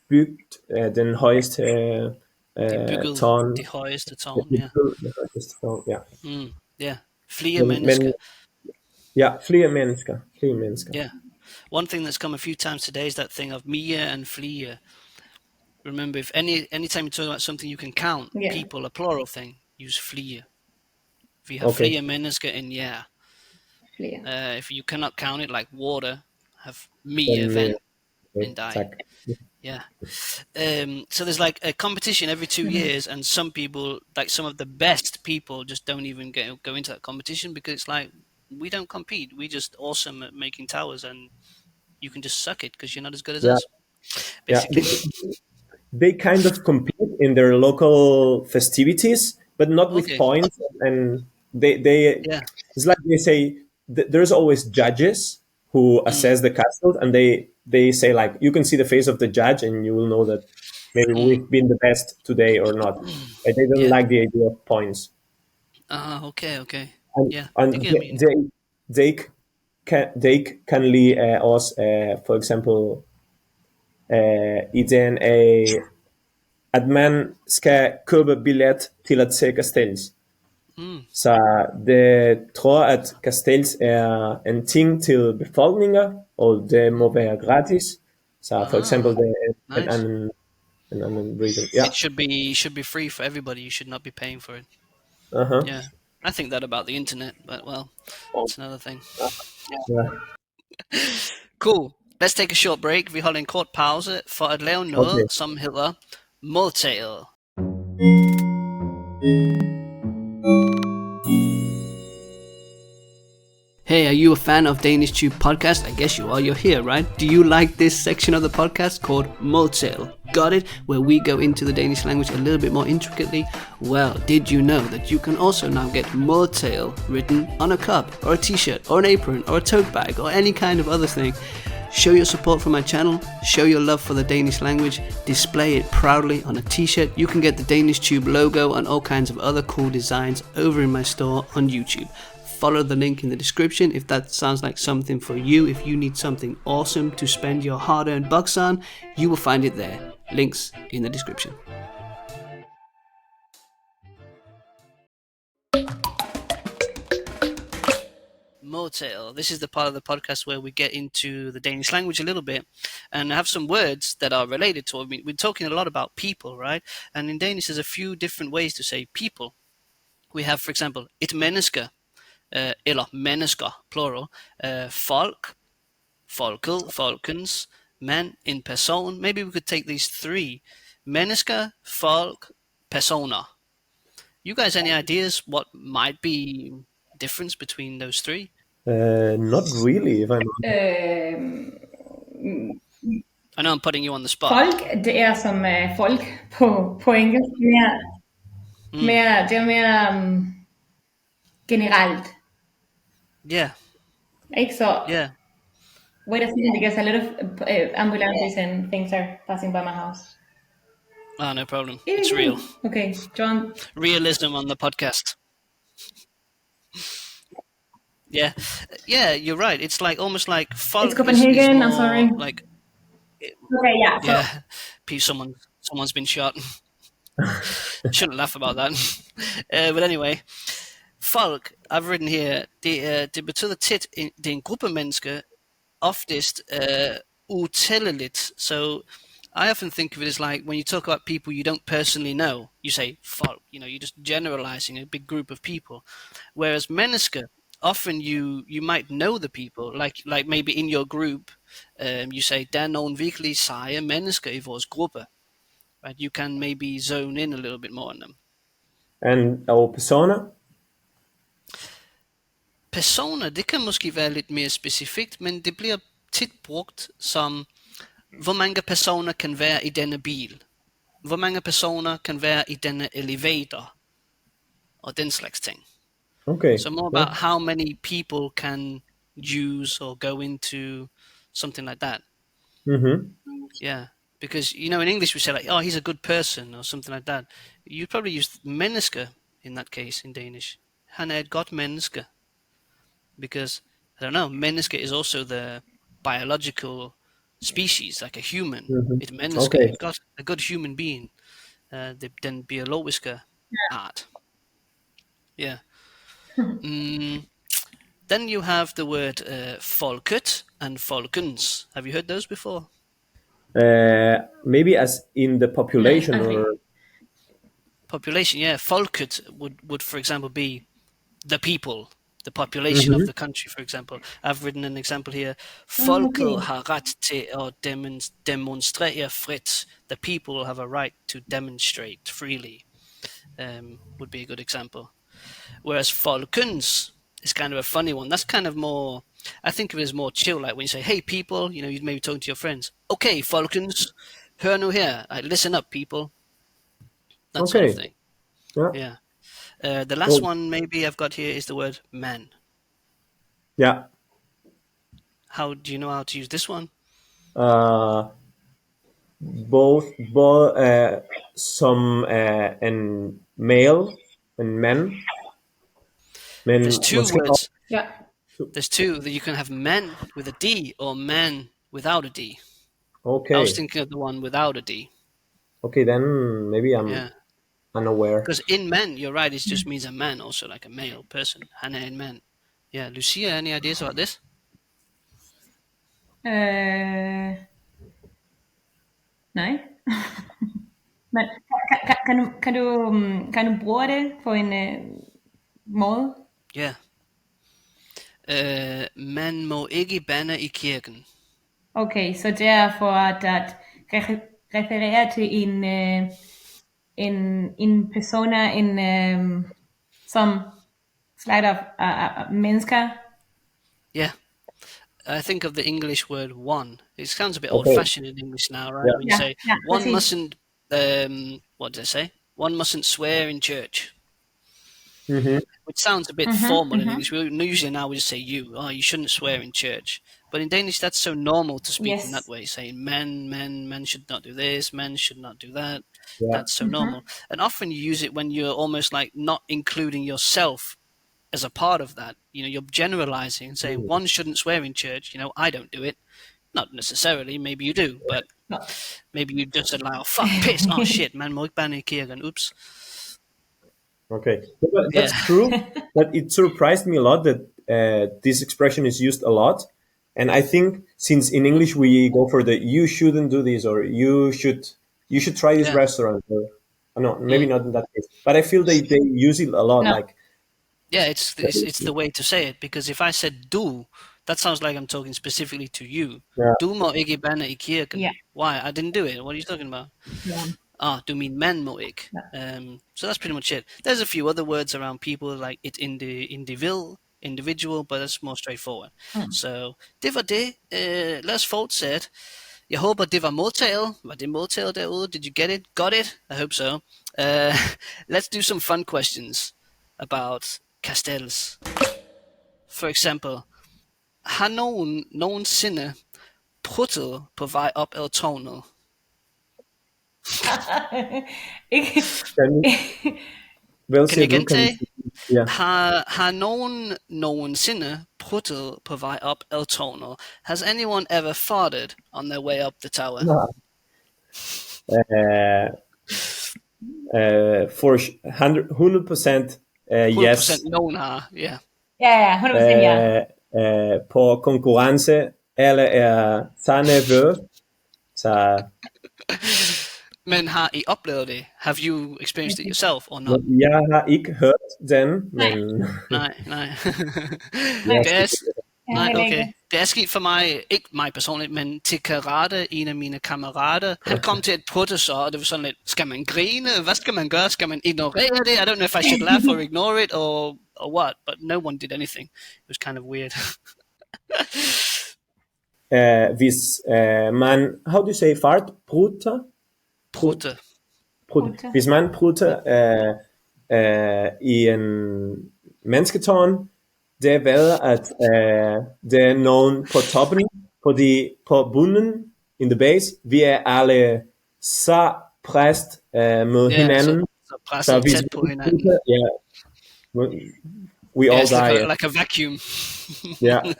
Speaker 4: bygget den højeste tårn.
Speaker 1: Det højeste tårn, ja.
Speaker 4: Det højeste tårn, ja.
Speaker 1: Ja, flere mennesker.
Speaker 4: Ja, flere mennesker.
Speaker 1: Yeah. One thing that's come a few times today is that thing of mere and flere. Remember, if anytime you talk about something you can count, people, a plural thing, use flere. If you have flere mennesker in if you cannot count it like water, have mere vand in dig. Yeah. So there's like a competition every 2 years, and some people, like some of the best people, just don't even go into that competition because it's like, we don't compete. We're just awesome at making towers, and you can just suck it because you're not as good as us. Basically.
Speaker 4: Yeah. They kind of compete in their local festivities, but not with points. And they it's like they say there's always judges who assess the castles, and they say like, you can see the face of the judge and you will know that maybe we've been the best today or not. Like, they don't like the idea of points.
Speaker 1: Okay.
Speaker 4: And they can lead us, for example, ideen af, at man skal købe billet til at se castells. Så det tror, at castells er en ting til befolkninger, og det må være gratis. Så for eksempel, det er en anden reason. Yeah.
Speaker 1: It should be free for everybody. You should not be paying for it. Yeah. I think that about the internet, but well, that's another thing.
Speaker 4: Yeah.
Speaker 1: Cool. Let's take a short break. Vi holder en kort pause for at lave noget, som hedder modtaget. Hey, are you a fan of DanishTube podcast? I guess you are. You're here, right? Do you like this section of the podcast called modtaget? Got it? Where we go into the Danish language a little bit more intricately? Well, did you know that you can also now get modtaget written on a cup, or a t-shirt, or an apron, or a tote bag, or any kind of other thing? Show your support for my channel, show your love for the Danish language, display it proudly on a t-shirt. You can get the DanishTube logo and all kinds of other cool designs over in my store on YouTube. Follow the link in the description if that sounds like something for you. If you need something awesome to spend your hard-earned bucks on, you will find it there. Links in the description. Modtaget. This is the part of the podcast where we get into the Danish language a little bit and have some words that are related to it. We're talking a lot about people, right? And in Danish, there's a few different ways to say people. We have, for example, et mennesker, eller mennesker, plural, folk, folket, folkens, man, en person. Maybe we could take these three. Mennesker, folk, personer. You guys, any ideas what might be difference between those three?
Speaker 4: Not really, if I'm
Speaker 1: I know I'm putting you on the spot.
Speaker 3: Folk, det er som folk på engelsk. Det er mere generelt.
Speaker 1: Yeah.
Speaker 3: Ikke så?
Speaker 1: Yeah.
Speaker 3: Wait a second, because a lot of ambulances and things are passing by my house.
Speaker 1: Oh, no problem. It's real.
Speaker 3: Okay, John.
Speaker 1: Realism on the podcast. Yeah, you're right. It's like almost like folk.
Speaker 3: It's Copenhagen.
Speaker 1: More
Speaker 3: I'm sorry.
Speaker 1: Like,
Speaker 3: okay, yeah.
Speaker 1: Yeah, someone's been shot. Shouldn't laugh about that. But anyway, folk. I've written here. Det betyder tit. Det er en gruppe mennesker. Oftest utælleligt. So I often think of it as like when you talk about people you don't personally know, you say folk. You know, you're just generalizing a big group of people. Whereas mennesker, often you might know the people, like maybe in your group, you say, der er nogle virkelig seje mennesker i vores gruppe. Right? You can maybe zone in a little bit more on them.
Speaker 4: And our persona?
Speaker 1: Personer, det kan måske være lidt mere specifikt, men det bliver tit brugt som, hvor mange personer kan være i denne bil. hvor mange personer kan være i denne elevator, og den slags ting.
Speaker 4: Okay.
Speaker 1: So more about how many people can use or go into something like that.
Speaker 4: Mm-hmm.
Speaker 1: Yeah, because in English we say like, oh, he's a good person or something like that. You probably use mennesker in that case in Danish. Han er et godt menneske. Because I don't know, menneske is also the biological species, like a human.
Speaker 4: Mm-hmm.
Speaker 1: Et menneske,
Speaker 4: Okay.
Speaker 1: a good human being. Den biologiske art. Yeah. Then you have the word folket and folkens. Have you heard those before?
Speaker 4: Maybe as in the population or
Speaker 1: Population, yeah. Folket would for example be the people, the population of the country, for example. I've written an example here. Folket har ret til at demonstrere frit. The people have a right to demonstrate freely. Would be a good example. Whereas folkens is kind of a funny one. That's kind of more, I think of it as more chill, like when you say, hey people, you'd maybe talk to your friends. Okay, folkens, hør nu her. Listen up, people. That sort of thing.
Speaker 4: Yeah.
Speaker 1: The last one maybe I've got here is the word man.
Speaker 4: Yeah.
Speaker 1: How do you know how to use this one?
Speaker 4: Both some and male and men.
Speaker 1: There's two words.
Speaker 3: Yeah.
Speaker 1: There's two that you can have men with a D or man without a D.
Speaker 4: Okay.
Speaker 1: I was thinking of the one without a D.
Speaker 4: Okay, then maybe I'm unaware.
Speaker 1: Because in man, you're right, it just means a man also, like a male person. Han er en man. Yeah, Lucia, any ideas about this?
Speaker 3: Nej. Men kan du bruge det på en måde?
Speaker 1: Ja. Man må ikke bande i kirken.
Speaker 3: Okay, så det er for at referere til en persona, som slags af mennesker.
Speaker 1: Yeah. I think of the English word one. It sounds a bit old-fashioned in English now, right?
Speaker 4: Yeah.
Speaker 1: When you say one mustn't, what did I say? One mustn't swear in church.
Speaker 4: Mm-hmm.
Speaker 1: Which sounds a bit formal in English. Usually now we just say you. Oh, you shouldn't swear in church. But in Danish, that's so normal to speak in that way, saying men should not do this, men should not do that. Yeah. That's so normal. And often you use it when you're almost like not including yourself as a part of that. You're generalizing and saying one shouldn't swear in church. I don't do it. Not necessarily. Maybe you do, but maybe you just said like, oh, fuck, piss, oh shit, man må ikke bande i kirken. Oops.
Speaker 4: Okay, but that's true. But it surprised me a lot that this expression is used a lot. And I think since in English we go for the you shouldn't do this or you should try this restaurant. Or, no, maybe not in that case. But I feel they use it a lot.
Speaker 3: No.
Speaker 4: Like
Speaker 1: it's the way to say it, because if I said du, that sounds like I'm talking specifically to you. Du må ikke bande i kirken.
Speaker 3: Yeah.
Speaker 1: Why? I didn't do it. What are you talking about? Yeah. Du mean man må ikke. So that's pretty much it. There's a few other words around people, like it in the individual, but that's more straightforward. Så det var det. Lad os fortsætte. Jeg håber, det var modtaget. Var det modtaget derude? Did you get it? Got it? I hope so. Let's do some fun questions about castells. For example, har nogen nogensinde pruttet på vej op ad tårnet?
Speaker 3: Ikke.
Speaker 1: Kan jeg gentage? Har nogen nogensinde pruttet på vej op ad tårnet? Has anyone ever farted on their way up the tower?
Speaker 4: For 100% yes.
Speaker 1: 100% nogen har, ja.
Speaker 3: Ja, 100% ja.
Speaker 4: På konkurrence, alle er så nervøse, så...
Speaker 1: Men har I oplevet det? Have you experienced it yourself or not?
Speaker 4: Jeg har ikke hørt den, men...
Speaker 1: Nej. Okay. Det er sket for mig, ikke mig personligt, men til karate, en af mine kammerater, han kom til at putte sig, og det var sådan lidt, skal man grine? Hvad skal man gøre? Skal man ignorere det? I don't know if I should laugh or ignore it or what, but no one did anything. It was kind of weird.
Speaker 4: Hvis man, how do you say fart? Prutter?
Speaker 1: Prutte.
Speaker 4: hvis man prutter i en mennesketårn, det er ved at det er nogen på toppen, fordi på bunden, in the base, vi er alle så præst med hinanden,
Speaker 1: så presset
Speaker 4: hvis
Speaker 1: tæt på hinanden.
Speaker 4: We all die.
Speaker 1: Like a vacuum.
Speaker 4: Yeah.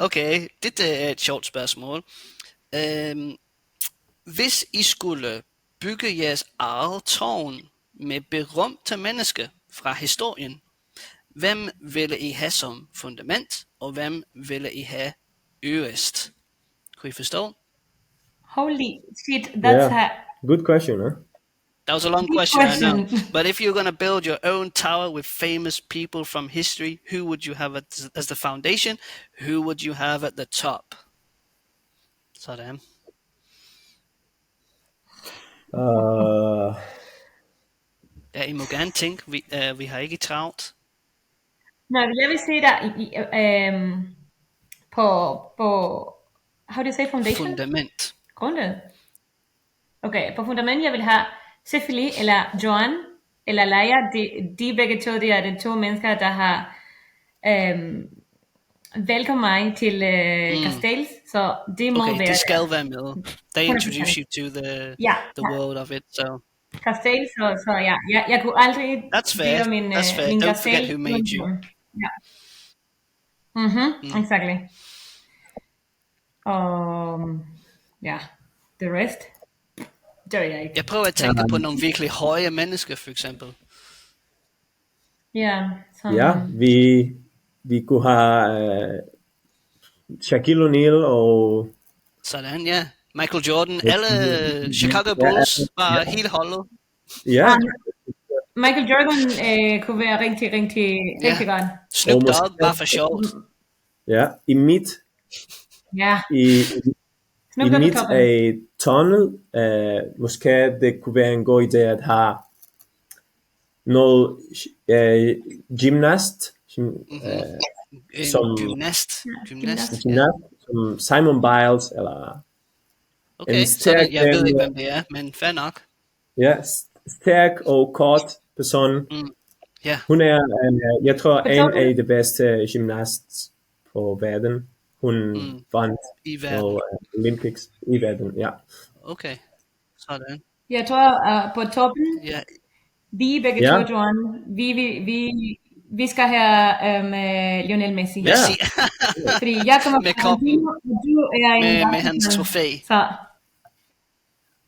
Speaker 1: Okay, det er et sjovt spørgsmål. Hvis I skulle bygge jeres eget tårn med berømte mennesker fra historien, hvem ville I have som fundament, og hvem ville I have øverst? Kunne I forstå?
Speaker 3: Holy shit, that's a
Speaker 4: good question, huh?
Speaker 1: That was a long question, I know. But if you're going to build your own tower with famous people from history, who would you have as the foundation? Who would you have at the top? Sådan. Ja, I må gerne tænke. Vi har ikke travlt.
Speaker 3: Nej, jeg vil sige der på how do you say foundation?
Speaker 1: Fundament.
Speaker 3: Grundet. Okay, på fundament jeg vil have selvfølgelig eller Joan eller Leia, de begge to, det er de to mennesker, der har velkommen mig til castells, så det må være.
Speaker 1: Det skal være med. They introduce you to the world of it, so.
Speaker 3: Castells, så ja, jeg kunne aldrig.
Speaker 1: That's fair.
Speaker 3: Min
Speaker 1: Don't forget who made you.
Speaker 3: Ja. Exactly. Ja, the rest. Det ved jeg ikke.
Speaker 1: Jeg prøver at tænke på nogle virkelig høje mennesker, for eksempel.
Speaker 3: Ja,
Speaker 4: vi kunne have Shaquille O'Neal og
Speaker 1: sådan, ja. Michael Jordan, alle Chicago Bulls var hele holdet.
Speaker 4: Ja.
Speaker 3: Michael Jordan kunne være rigtig godt.
Speaker 1: Snoop Dogg var for sjovt.
Speaker 4: Ja, i mit af tårnet, måske det kunne være en god idé at have noget gymnast, som Simon Biles eller
Speaker 1: okay, stærk, jeg ved ikke hvem det er, men fair nok.
Speaker 4: Ja, stærk og kort person. Hun er, jeg tror, en af de bedste gymnaster på verden. Hun vandt på Olympics i verden, ja.
Speaker 1: Okay, sådan.
Speaker 3: Jeg tror på toppen, vi begge to, Joan, vi skal have med Lionel Messi. Fordi jeg kommer
Speaker 1: med koppen, med hans trofæ.
Speaker 3: Så.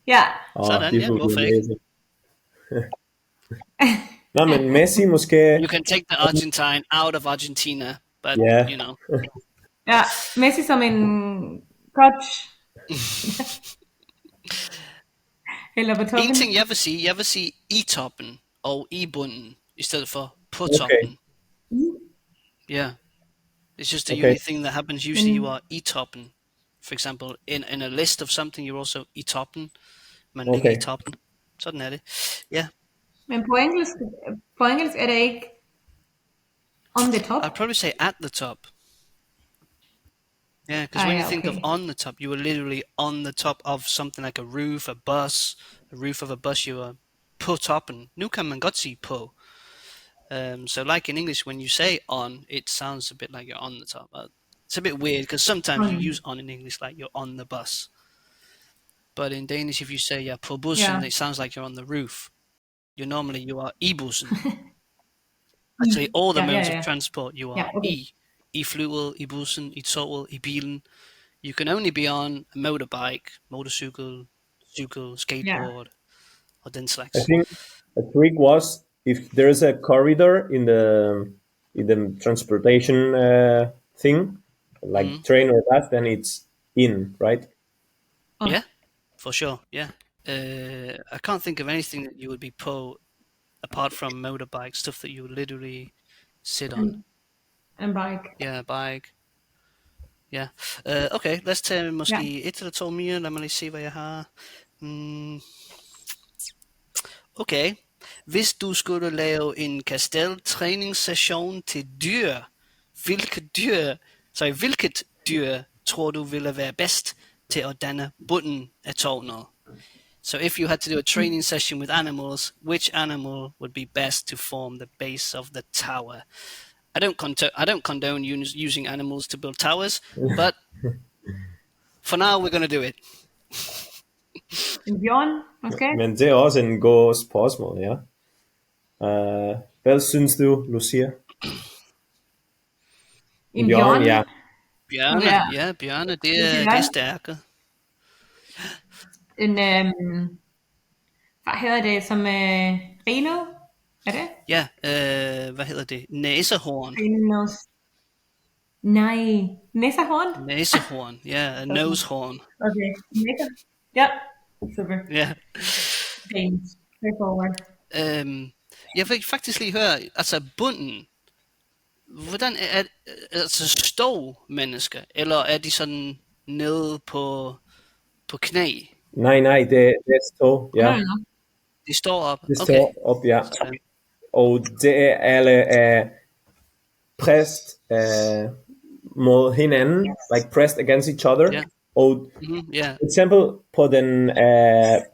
Speaker 3: Ja.
Speaker 1: Sådan, ja, hvorfor ikke?
Speaker 4: Nå, men Messi måske.
Speaker 1: You can take the Argentine out of Argentina, but you know.
Speaker 3: Ja, Messi som en coach. Eller på toppen.
Speaker 1: En ting jeg vil sige i toppen og i bunden, i stedet for på toppen. Yeah. It's just the only thing that happens. Usually you are i toppen. For example, in a list of something, you're also i toppen. Man ligger i toppen. Sådan er det. Ja.
Speaker 3: Men på engelsk er det ikke on the top?
Speaker 1: I'd probably say at the top. Yeah, because when you think of on the top, you are literally on the top of something like a roof, a bus. A roof of a bus, you are på toppen. Nu kan man godt sige på. So like in English, when you say on, it sounds a bit like you're on the top. It's a bit weird because sometimes you use on in English like you're on the bus. But in Danish, if you say you're på bussen, it sounds like you're on the roof. You are i bussen. Actually, all the modes of transport, you are i flyet, i bussen, i toget, i bilen. You can only be on a motorbike, motorcycle, skateboard, or den slags.
Speaker 4: I think a trick was if there is a corridor in the transportation thing, like train or bus, then it's in, right?
Speaker 1: Yeah, for sure. Yeah. I can't think of anything that you would be på apart from motorbike, stuff that you would literally sit on.
Speaker 3: And bike.
Speaker 1: Yeah, bike. Yeah. Okay, let's tage måske et eller to mere. Lad mig lige se, hvad jeg har. Okay. Hvis du skulle lave en kastel-træningssession til dyr, hvilket dyr tror du ville være bedst til at danne bunden af tårnet? So if you had to do a training session with animals, which animal would be best to form the base of the tower? I don't condone using animals to build towers, but for now we're going to do it.
Speaker 3: En bjørn, måske?
Speaker 4: Men det er også en god spørgsmål, ja. Hvad synes du, Lucia?
Speaker 3: En bjørn?
Speaker 4: Ja.
Speaker 1: Bjørne,
Speaker 3: Ja.
Speaker 1: ja, bjørne, det er stærke.
Speaker 3: En, hvad hedder det, som rhino? Er det?
Speaker 1: Ja, hvad hedder det? Næsehorn.
Speaker 3: Rhinos. Nej, næsehorn?
Speaker 1: Næsehorn, ja, nosehorn.
Speaker 3: Okay, nækker. Ja, super.
Speaker 1: Ja.
Speaker 3: Fint. Straightforward.
Speaker 1: Jeg vil faktisk lige høre, altså bunden, hvordan er altså står mennesker, eller er de sådan nede på knæ?
Speaker 4: Nej, det står, ja.
Speaker 1: De står op?
Speaker 4: Det
Speaker 1: Okay.
Speaker 4: står op, ja. Og det er alle pressed mod hinanden, like pressed against each other.
Speaker 1: Ja.
Speaker 4: Og
Speaker 1: Ja.
Speaker 4: for eksempel på den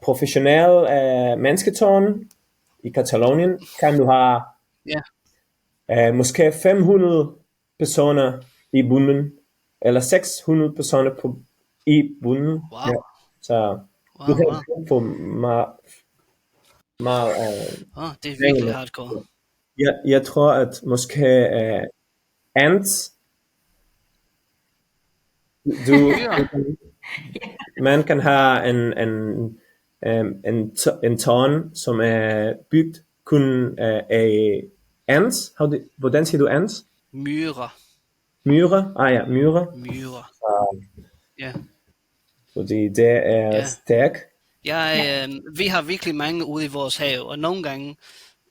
Speaker 4: professionelle mennesketårn i Catalonien, kan du have måske 500 personer i bunden, eller 600 personer i bunden.
Speaker 1: Wow.
Speaker 4: Ja. Så du kan få meget
Speaker 1: det er virkelig hardcore.
Speaker 4: jeg tror, at måske ants, man kan have en tårn, som er bygget kun af ants. Hvordan siger du ants?
Speaker 1: Myrer.
Speaker 4: Myrer? Ja, myrer.
Speaker 1: Myrer. Ja.
Speaker 4: Fordi det er stærk.
Speaker 1: Vi har virkelig mange ude i vores have, og nogle gange,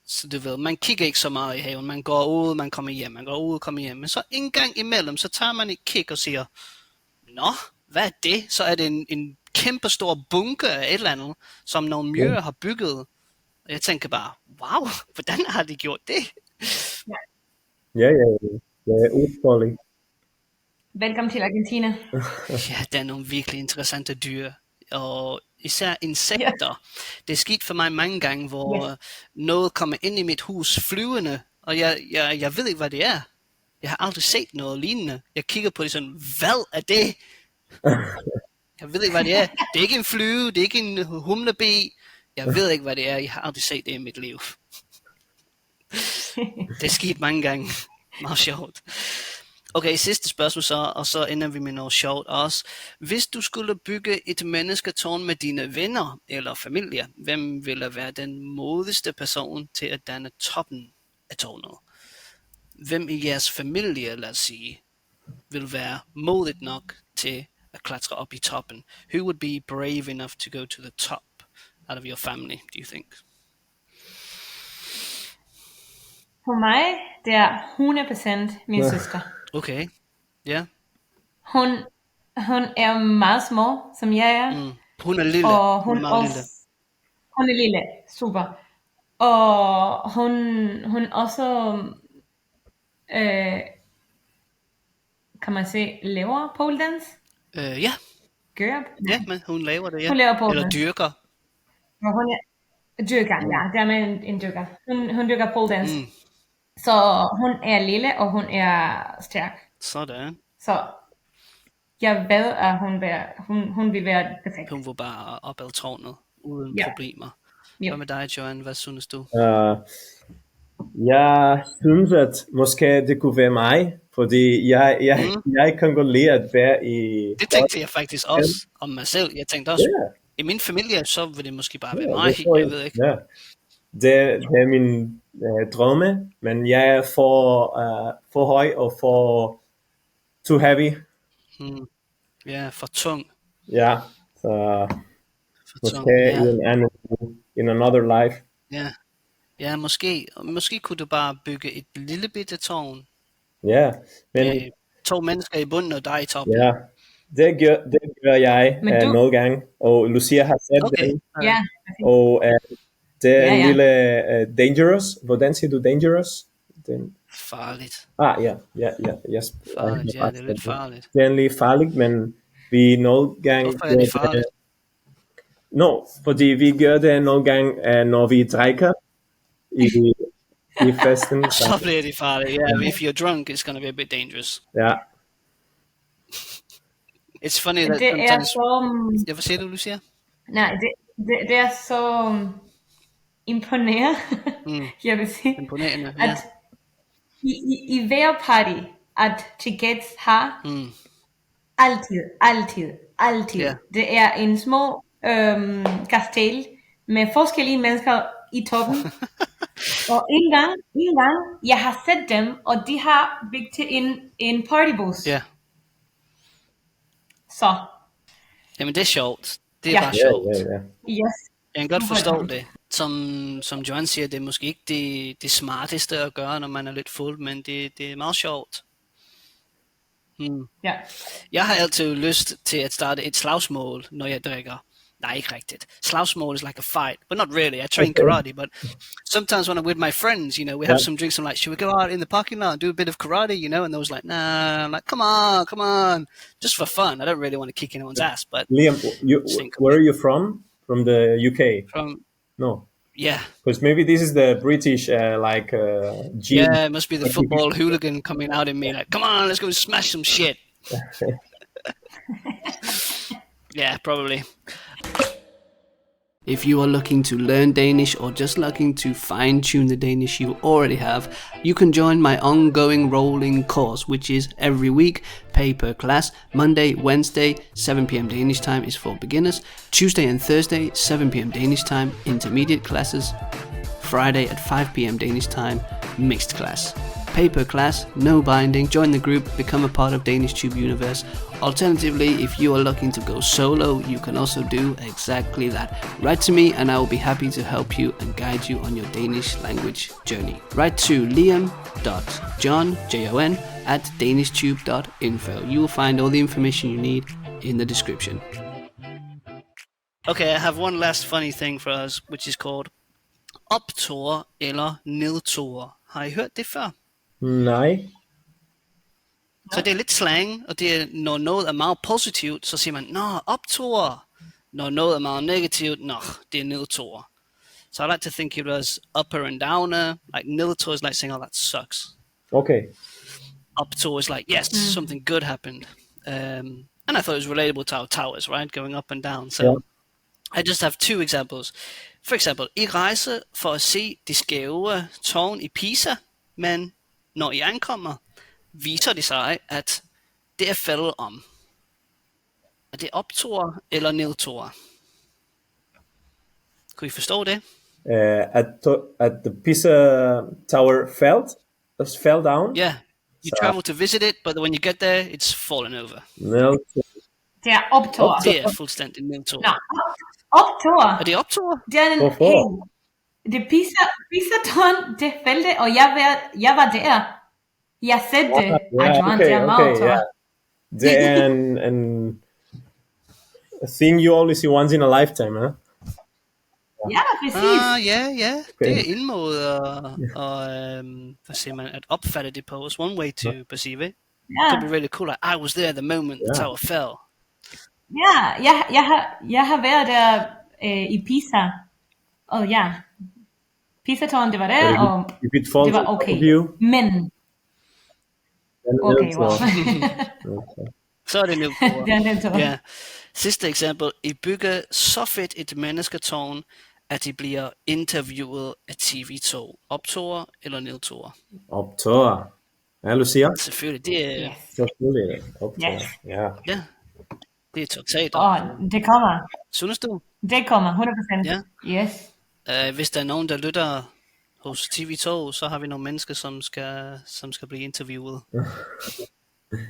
Speaker 1: så du ved, man kigger ikke så meget i haven. Man går ud, man kommer hjem, man går ud, kommer hjem. Men så en gang imellem, så tager man et kig og siger, nå, hvad er det? Så er det en kæmpe stor bunke af et eller andet, som nogle myrer har bygget. Og jeg tænker bare, wow, hvordan har de gjort det?
Speaker 4: Ja, det er utroligt.
Speaker 3: Velkommen til Argentina.
Speaker 1: Ja, der er nogle virkelig interessante dyr. Og især insekter. Det er sket for mig mange gange, hvor noget kommer ind i mit hus flyvende, og jeg ved ikke, hvad det er. Jeg har aldrig set noget lignende. Jeg kigger på det sådan, hvad er det? Jeg ved ikke, hvad det er. Det er ikke en flyve, det er ikke en humlebi. Jeg ved ikke, hvad det er. Jeg har aldrig set det i mit liv. Det er sket mange gange. Meget sjovt. Okay, sidste spørgsmål så, og så ender vi med noget sjovt også. Hvis du skulle bygge et mennesketårn med dine venner eller familie, hvem ville være den modigste person til at danne toppen af tårnet? Hvem i jeres familie, lad os sige, vil være modigt nok til at klatre op i toppen? Who would be brave enough to go to the top out of your family, do you think?
Speaker 3: For mig, det er 100% min søster.
Speaker 1: Okay, ja.
Speaker 3: Hun er meget små, som jeg er.
Speaker 1: Hun er lille.
Speaker 3: Og
Speaker 1: hun er meget lille.
Speaker 3: Hun er lille, super. Og hun også, kan man sige, laver pole dance?
Speaker 1: Ja.
Speaker 3: Gør?
Speaker 1: Ja, men hun laver det, ja.
Speaker 3: Hun laver pole
Speaker 1: Eller
Speaker 3: dance.
Speaker 1: dyrker.
Speaker 3: Og hun er dyrker, ja, det er med en dyrker. Hun dyrker pole dance. Så hun er lille, og hun er stærk.
Speaker 1: Sådan.
Speaker 3: Så jeg ved, at hun vil være perfekt.
Speaker 1: Hun var bare op ad tårnet, uden problemer.
Speaker 3: Ja.
Speaker 1: Hvad med dig, Joan? Hvad synes du?
Speaker 4: Jeg synes, at måske det kunne være mig, fordi jeg kan godt lide at være i...
Speaker 1: Det tænkte jeg faktisk også om mig selv. Jeg tænkte også, i min familie, så vil det måske bare være mig. Jeg ved ikke.
Speaker 4: Ja. Det er min drømme, men jeg er for høj og for too heavy.
Speaker 1: Ja, for tung.
Speaker 4: Ja, så måske in another life.
Speaker 1: Ja, måske kunne du bare bygge et lille bitte tårn.
Speaker 4: Ja, men
Speaker 1: 2 mennesker i bunden og dig i toppen.
Speaker 4: Ja, det gør jeg nogle gange, og Lucia har set det.
Speaker 3: Ja.
Speaker 4: Og det er en lille dangerous. Hvordan siger du dangerous?
Speaker 1: Farligt.
Speaker 4: Ja.
Speaker 1: Farligt, ja, det er lidt farligt.
Speaker 4: Det er lidt farligt, men vi nogle gange...
Speaker 1: Hvorfor er det farligt?
Speaker 4: No, fordi vi gør det nogle gange, når vi drikker i festen.
Speaker 1: Så bliver det farligt. Yeah, if you're drunk, it's going to be a bit dangerous.
Speaker 4: Ja.
Speaker 1: It's funny that
Speaker 3: Det er
Speaker 1: sometimes...
Speaker 3: så...
Speaker 1: Ja, hvad siger du, Lucia?
Speaker 3: Nej, det er så imponerende, jeg vil sige,
Speaker 1: Imponerende, ja.
Speaker 3: at i hver party, at tickets har altid.
Speaker 1: Ja.
Speaker 3: Det er en små castell med forskellige mennesker i toppen. Og en gang, jeg har set dem, og de har bygget til en partybus.
Speaker 1: Ja.
Speaker 3: Så.
Speaker 1: Jamen, det er sjovt. Det er bare sjovt.
Speaker 4: Ja.
Speaker 3: Yes.
Speaker 1: Jeg kan godt forstå det. Som Joan siger, det er måske ikke det smarteste at gøre, når man er lidt fuld, men det er meget sjovt.
Speaker 3: Ja.
Speaker 1: Jeg har altid lyst til at starte et slagsmål, når jeg drikker. Nej, ikke rigtigt. Slagsmål is like a fight, but not really. I train karate, but sometimes when I'm with my friends, you know, we have some drinks. I'm like, should we go out in the parking lot and do a bit of karate, you know? And they was like, nah. I'm like, come on, just for fun. I don't really want to kick anyone's ass, but
Speaker 4: Liam, where are you from? From the UK? No.
Speaker 1: Yeah.
Speaker 4: Because maybe this is the British, gene.
Speaker 1: Yeah, it must be the football hooligan coming out in me, like, come on, let's go smash some shit. Yeah, probably. If you are looking to learn Danish or just looking to fine-tune the Danish you already have, you can join my ongoing rolling course, which is every week, pay per class. Monday, Wednesday, 7 p.m. Danish time is for beginners. Tuesday and Thursday, 7 p.m. Danish time, intermediate classes. Friday at 5 p.m. Danish time, mixed class. Pay per class, no binding, join the group, become a part of DanishTube universe. Alternatively, if you are looking to go solo, you can also do exactly that. Write to me and I will be happy to help you and guide you on your Danish language journey. Write to liam.john, Jon, at danishtube.info. You will find all the information you need in the description. Okay, I have one last funny thing for us, which is called optur eller nedtur. Har I hørt det før?
Speaker 4: Nej.
Speaker 1: Så det er lidt slang, og det er, når noget er meget positivt, så siger man, nå, optur. Når noget er meget negativt, nå, det er nedtur. So I like to think it was upper and downer, like nedtur is like saying, oh, that sucks.
Speaker 4: Okay.
Speaker 1: Optur is like, yes, something good happened. And I thought it was relatable to our towers, right, going up and down. So I just have two examples. For eksempel, I rejser for at se de skæve tårn i Pisa, men når I ankommer, viser det sig, at det er faldet om. Er det optur eller nedtur? Kunne I forstå det?
Speaker 4: At the Pisa Tower fell down?
Speaker 1: Yeah. You travel to visit it, but when you get there, it's fallen over.
Speaker 4: No.
Speaker 3: Det er optur.
Speaker 1: Det er fuldstændig nedtur.
Speaker 3: Nå, optur.
Speaker 1: Er det optur?
Speaker 3: Det er det Pisa-tårn, det faldt, og jeg var der. Jeg said det.
Speaker 4: Yeah. Det er en a thing you only see once in a lifetime, huh?
Speaker 3: Ja, præcis.
Speaker 1: Ja. Det er en måde hvad siger man, at opfatte det på. It's one way to perceive it. It could be really cool. Like, I was there the moment the tower fell.
Speaker 3: Ja, jeg har været der i Pisa. Og ja, Pisa-tårn, det var der, og det var okay. Men okay, wow.
Speaker 1: Så er det nedtur.
Speaker 3: Det er nedtur.
Speaker 1: Ja. Sidste eksempel. I bygger så fedt et mennesketårn, at de bliver interviewet af TV2. Optur eller nedtur?
Speaker 4: Optur. Ja, Lucia?
Speaker 1: Selvfølgelig. Det er...
Speaker 4: Selvfølgelig. Optur.
Speaker 3: Yes.
Speaker 4: Ja.
Speaker 1: Ja. Det er totalt.
Speaker 3: Det kommer.
Speaker 1: Synes du?
Speaker 3: Det kommer, 100%.
Speaker 1: Ja.
Speaker 3: Yes.
Speaker 1: Hvis der er nogen, der lytter hos TV2, så har vi nogle mennesker, som skal blive interviewet.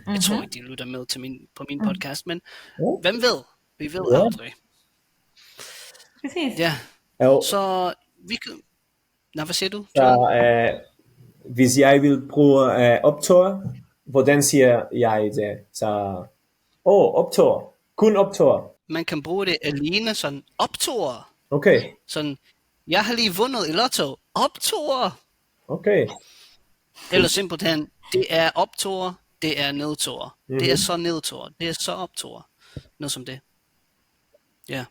Speaker 1: Jeg tror ikke, de lytter med til på min podcast, men hvem ved? Vi ved aldrig.
Speaker 3: Præcis.
Speaker 1: Ja. Så vi kan... Nå, hvad siger du?
Speaker 4: Så hvis jeg vil bruge optur, hvordan siger jeg det? Så optur. Kun optur.
Speaker 1: Man kan bruge det alene sådan optur.
Speaker 4: Okay.
Speaker 1: Sådan, jeg har lige vundet i lotto. Optur.
Speaker 4: Okay.
Speaker 1: Eller simpelthen, det er optur, det er nedtur. Det er så nedtur, det er så optur. Noget som det. Ja.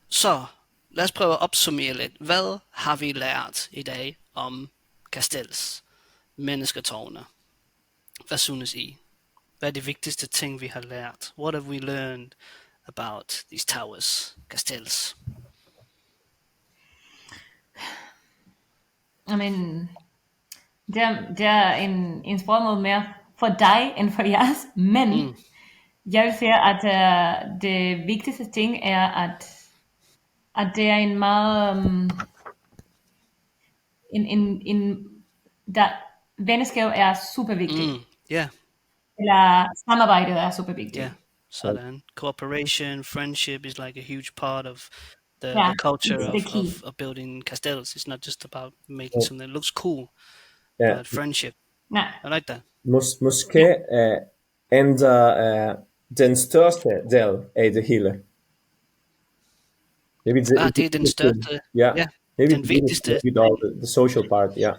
Speaker 1: Så lad os prøve at opsummere lidt. Hvad har vi lært i dag om castells, mennesketårne? Hvad synes I? Hvad er det vigtigste ting, vi har lært? What have we learned about these towers, castells?
Speaker 3: Men det er en sprogmåde mere for dig end for jeres, men jeg vil sige, at det vigtigste ting er, at det er en meget der venskab er super vigtigt.
Speaker 1: Yeah.
Speaker 3: Eller samarbejdet er super vigtigt.
Speaker 1: Yeah. Sådan. Cooperation, friendship is like a huge part of the culture of building castells. It's not just about making something that looks cool, but friendship.
Speaker 3: Nej.
Speaker 1: I like that.
Speaker 4: Måske ændre den største del af det hele. Maybe
Speaker 1: Det er den største.
Speaker 4: Yeah. Maybe
Speaker 1: den vigtigste.
Speaker 4: The social part, yeah.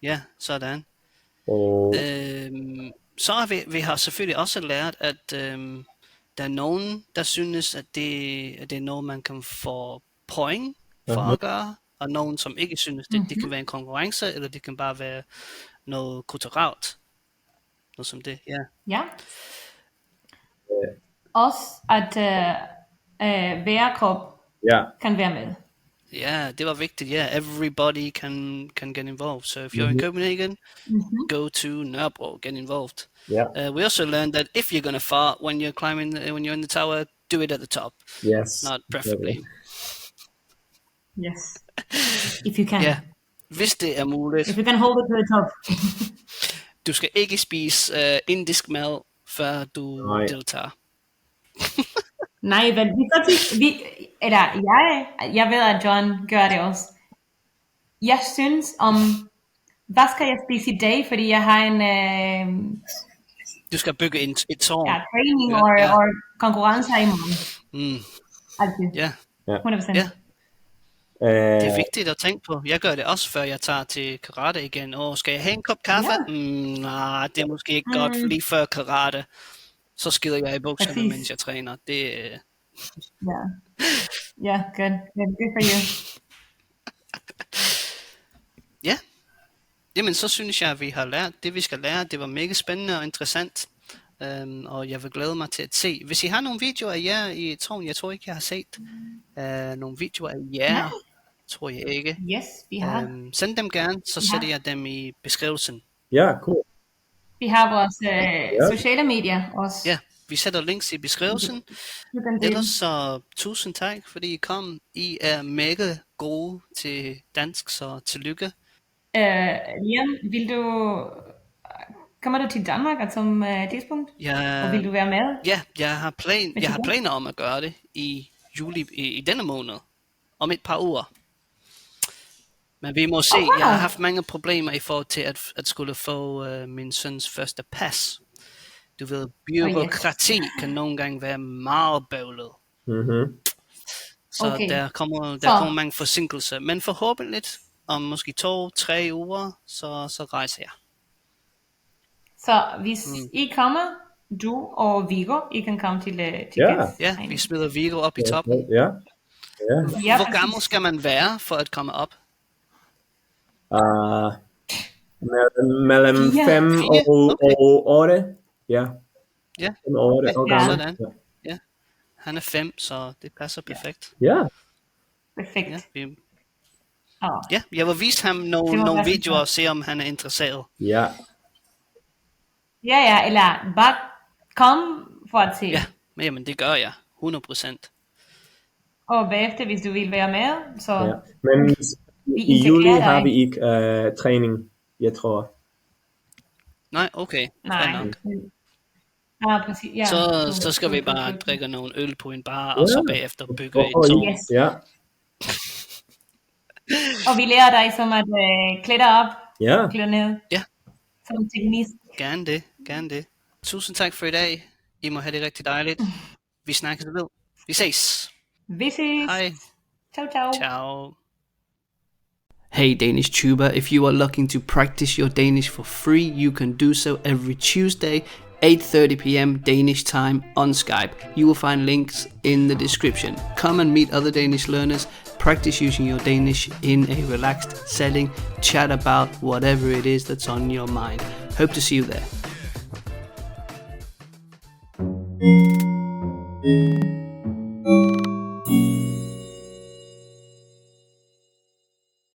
Speaker 1: Ja, sådan.
Speaker 4: Og
Speaker 1: så har vi har selvfølgelig også lært, at der er nogen, der synes, at det er noget, man kan få point for at gøre, og nogen, som ikke synes, det kan være en konkurrence, eller det kan bare være noget kulturelt. Noget som det,
Speaker 3: Ja. Også at hver krop kan være med.
Speaker 1: Yeah, det var vigtigt. Yeah, everybody can get involved. So if you're in Copenhagen, go to Nørrebro, get involved.
Speaker 4: Yeah.
Speaker 1: We also learned that if you're gonna fart when you're climbing, when you're in the tower, do it at the top.
Speaker 4: Yes.
Speaker 1: Not preferably.
Speaker 3: Yes. If you can.
Speaker 1: Yeah. Hvis det er muligt.
Speaker 3: If you can hold it to the top.
Speaker 1: Du skal ikke spise indisk mad, før du deltager.
Speaker 3: Nej, men jeg ved, at John gør det også. Jeg synes hvad skal jeg spise i dag, fordi jeg har en
Speaker 1: du skal bygge et tårn.
Speaker 3: training og konkurrencer i morgen. Altid.
Speaker 1: Ja.
Speaker 3: 100%.
Speaker 1: Ja. Det er vigtigt at tænke på. Jeg gør det også, før jeg tager til karate igen. Skal jeg have en kop kaffe? Nej, det er måske ikke godt lige før karate. Så skider jeg i bukserne, mens jeg træner. Det
Speaker 3: Ja, good. Good for you.
Speaker 1: Ja. Jamen, så synes jeg, at vi har lært det, vi skal lære. Det var mega spændende og interessant. Og jeg vil glæde mig til at se. Hvis I har nogle videoer af jer i tårn, jeg tror ikke, jeg har set nogle videoer af jer. Tror jeg ikke.
Speaker 3: Yes, vi har.
Speaker 1: Send dem gerne, så sætter jeg dem i beskrivelsen.
Speaker 4: Ja, cool.
Speaker 3: Vi har vores sociale medier også.
Speaker 1: Ja, vi sætter links i beskrivelsen. Ellers så tusind tak, fordi I kom. I er mega gode til dansk, så tillykke.
Speaker 3: Liam, kommer du til Danmark som tidspunkt? Og vil du være med?
Speaker 1: Ja, jeg har planer om at gøre det i juli, i denne måned. Om et par uger. Men vi må se, jeg har haft mange problemer i forhold til at skulle få min søns første pas. Du ved, bureaukrati kan nogle gange være meget bøvlet. Så der kommer mange forsinkelser. Men forhåbentlig om måske 2-3 uger, så rejser jeg.
Speaker 3: Så hvis I kommer, du og Viggo, I kan komme til
Speaker 1: Ja, vi smider Viggo op i toppen.
Speaker 4: Ja.
Speaker 1: Hvor gammel skal man være for at komme op?
Speaker 4: Mellem 5 og 8. Ja. 5 og 8 år gammel.
Speaker 1: Sådan. Ja. Han er 5, så det passer perfekt.
Speaker 4: Ja.
Speaker 3: Perfekt.
Speaker 1: Ja, jeg vil vise ham nogle videoer og se, om han er interesseret.
Speaker 4: Ja.
Speaker 3: Ja, eller bare kom for at se.
Speaker 1: Ja, men det gør jeg. 100%.
Speaker 3: Og bagefter, hvis du vil være med, så...
Speaker 4: Ja. Men i juli har vi ikke træning, jeg tror.
Speaker 1: Nej, okay.
Speaker 3: Nej. Præcis. Ja.
Speaker 1: Så skal vi bare drikke nogle øl på en bar, og så bagefter bygge et tårn.
Speaker 3: Yes. Ja. Og vi lærer dig som at klæde op, klæde ned.
Speaker 1: Ja.
Speaker 3: Som teknik.
Speaker 1: Gerne det. Tusind tak for i dag. I må have det rigtig dejligt. Vi snakkes ved. Vi ses.
Speaker 3: Hej. Ciao.
Speaker 1: Ciao. Hey DanishTuber, if you are looking to practice your Danish for free, you can do so every Tuesday 8:30 p.m. Danish time on Skype. You will find links in the description. Come and meet other Danish learners, practice using your Danish in a relaxed setting, chat about whatever it is that's on your mind. Hope to see you there.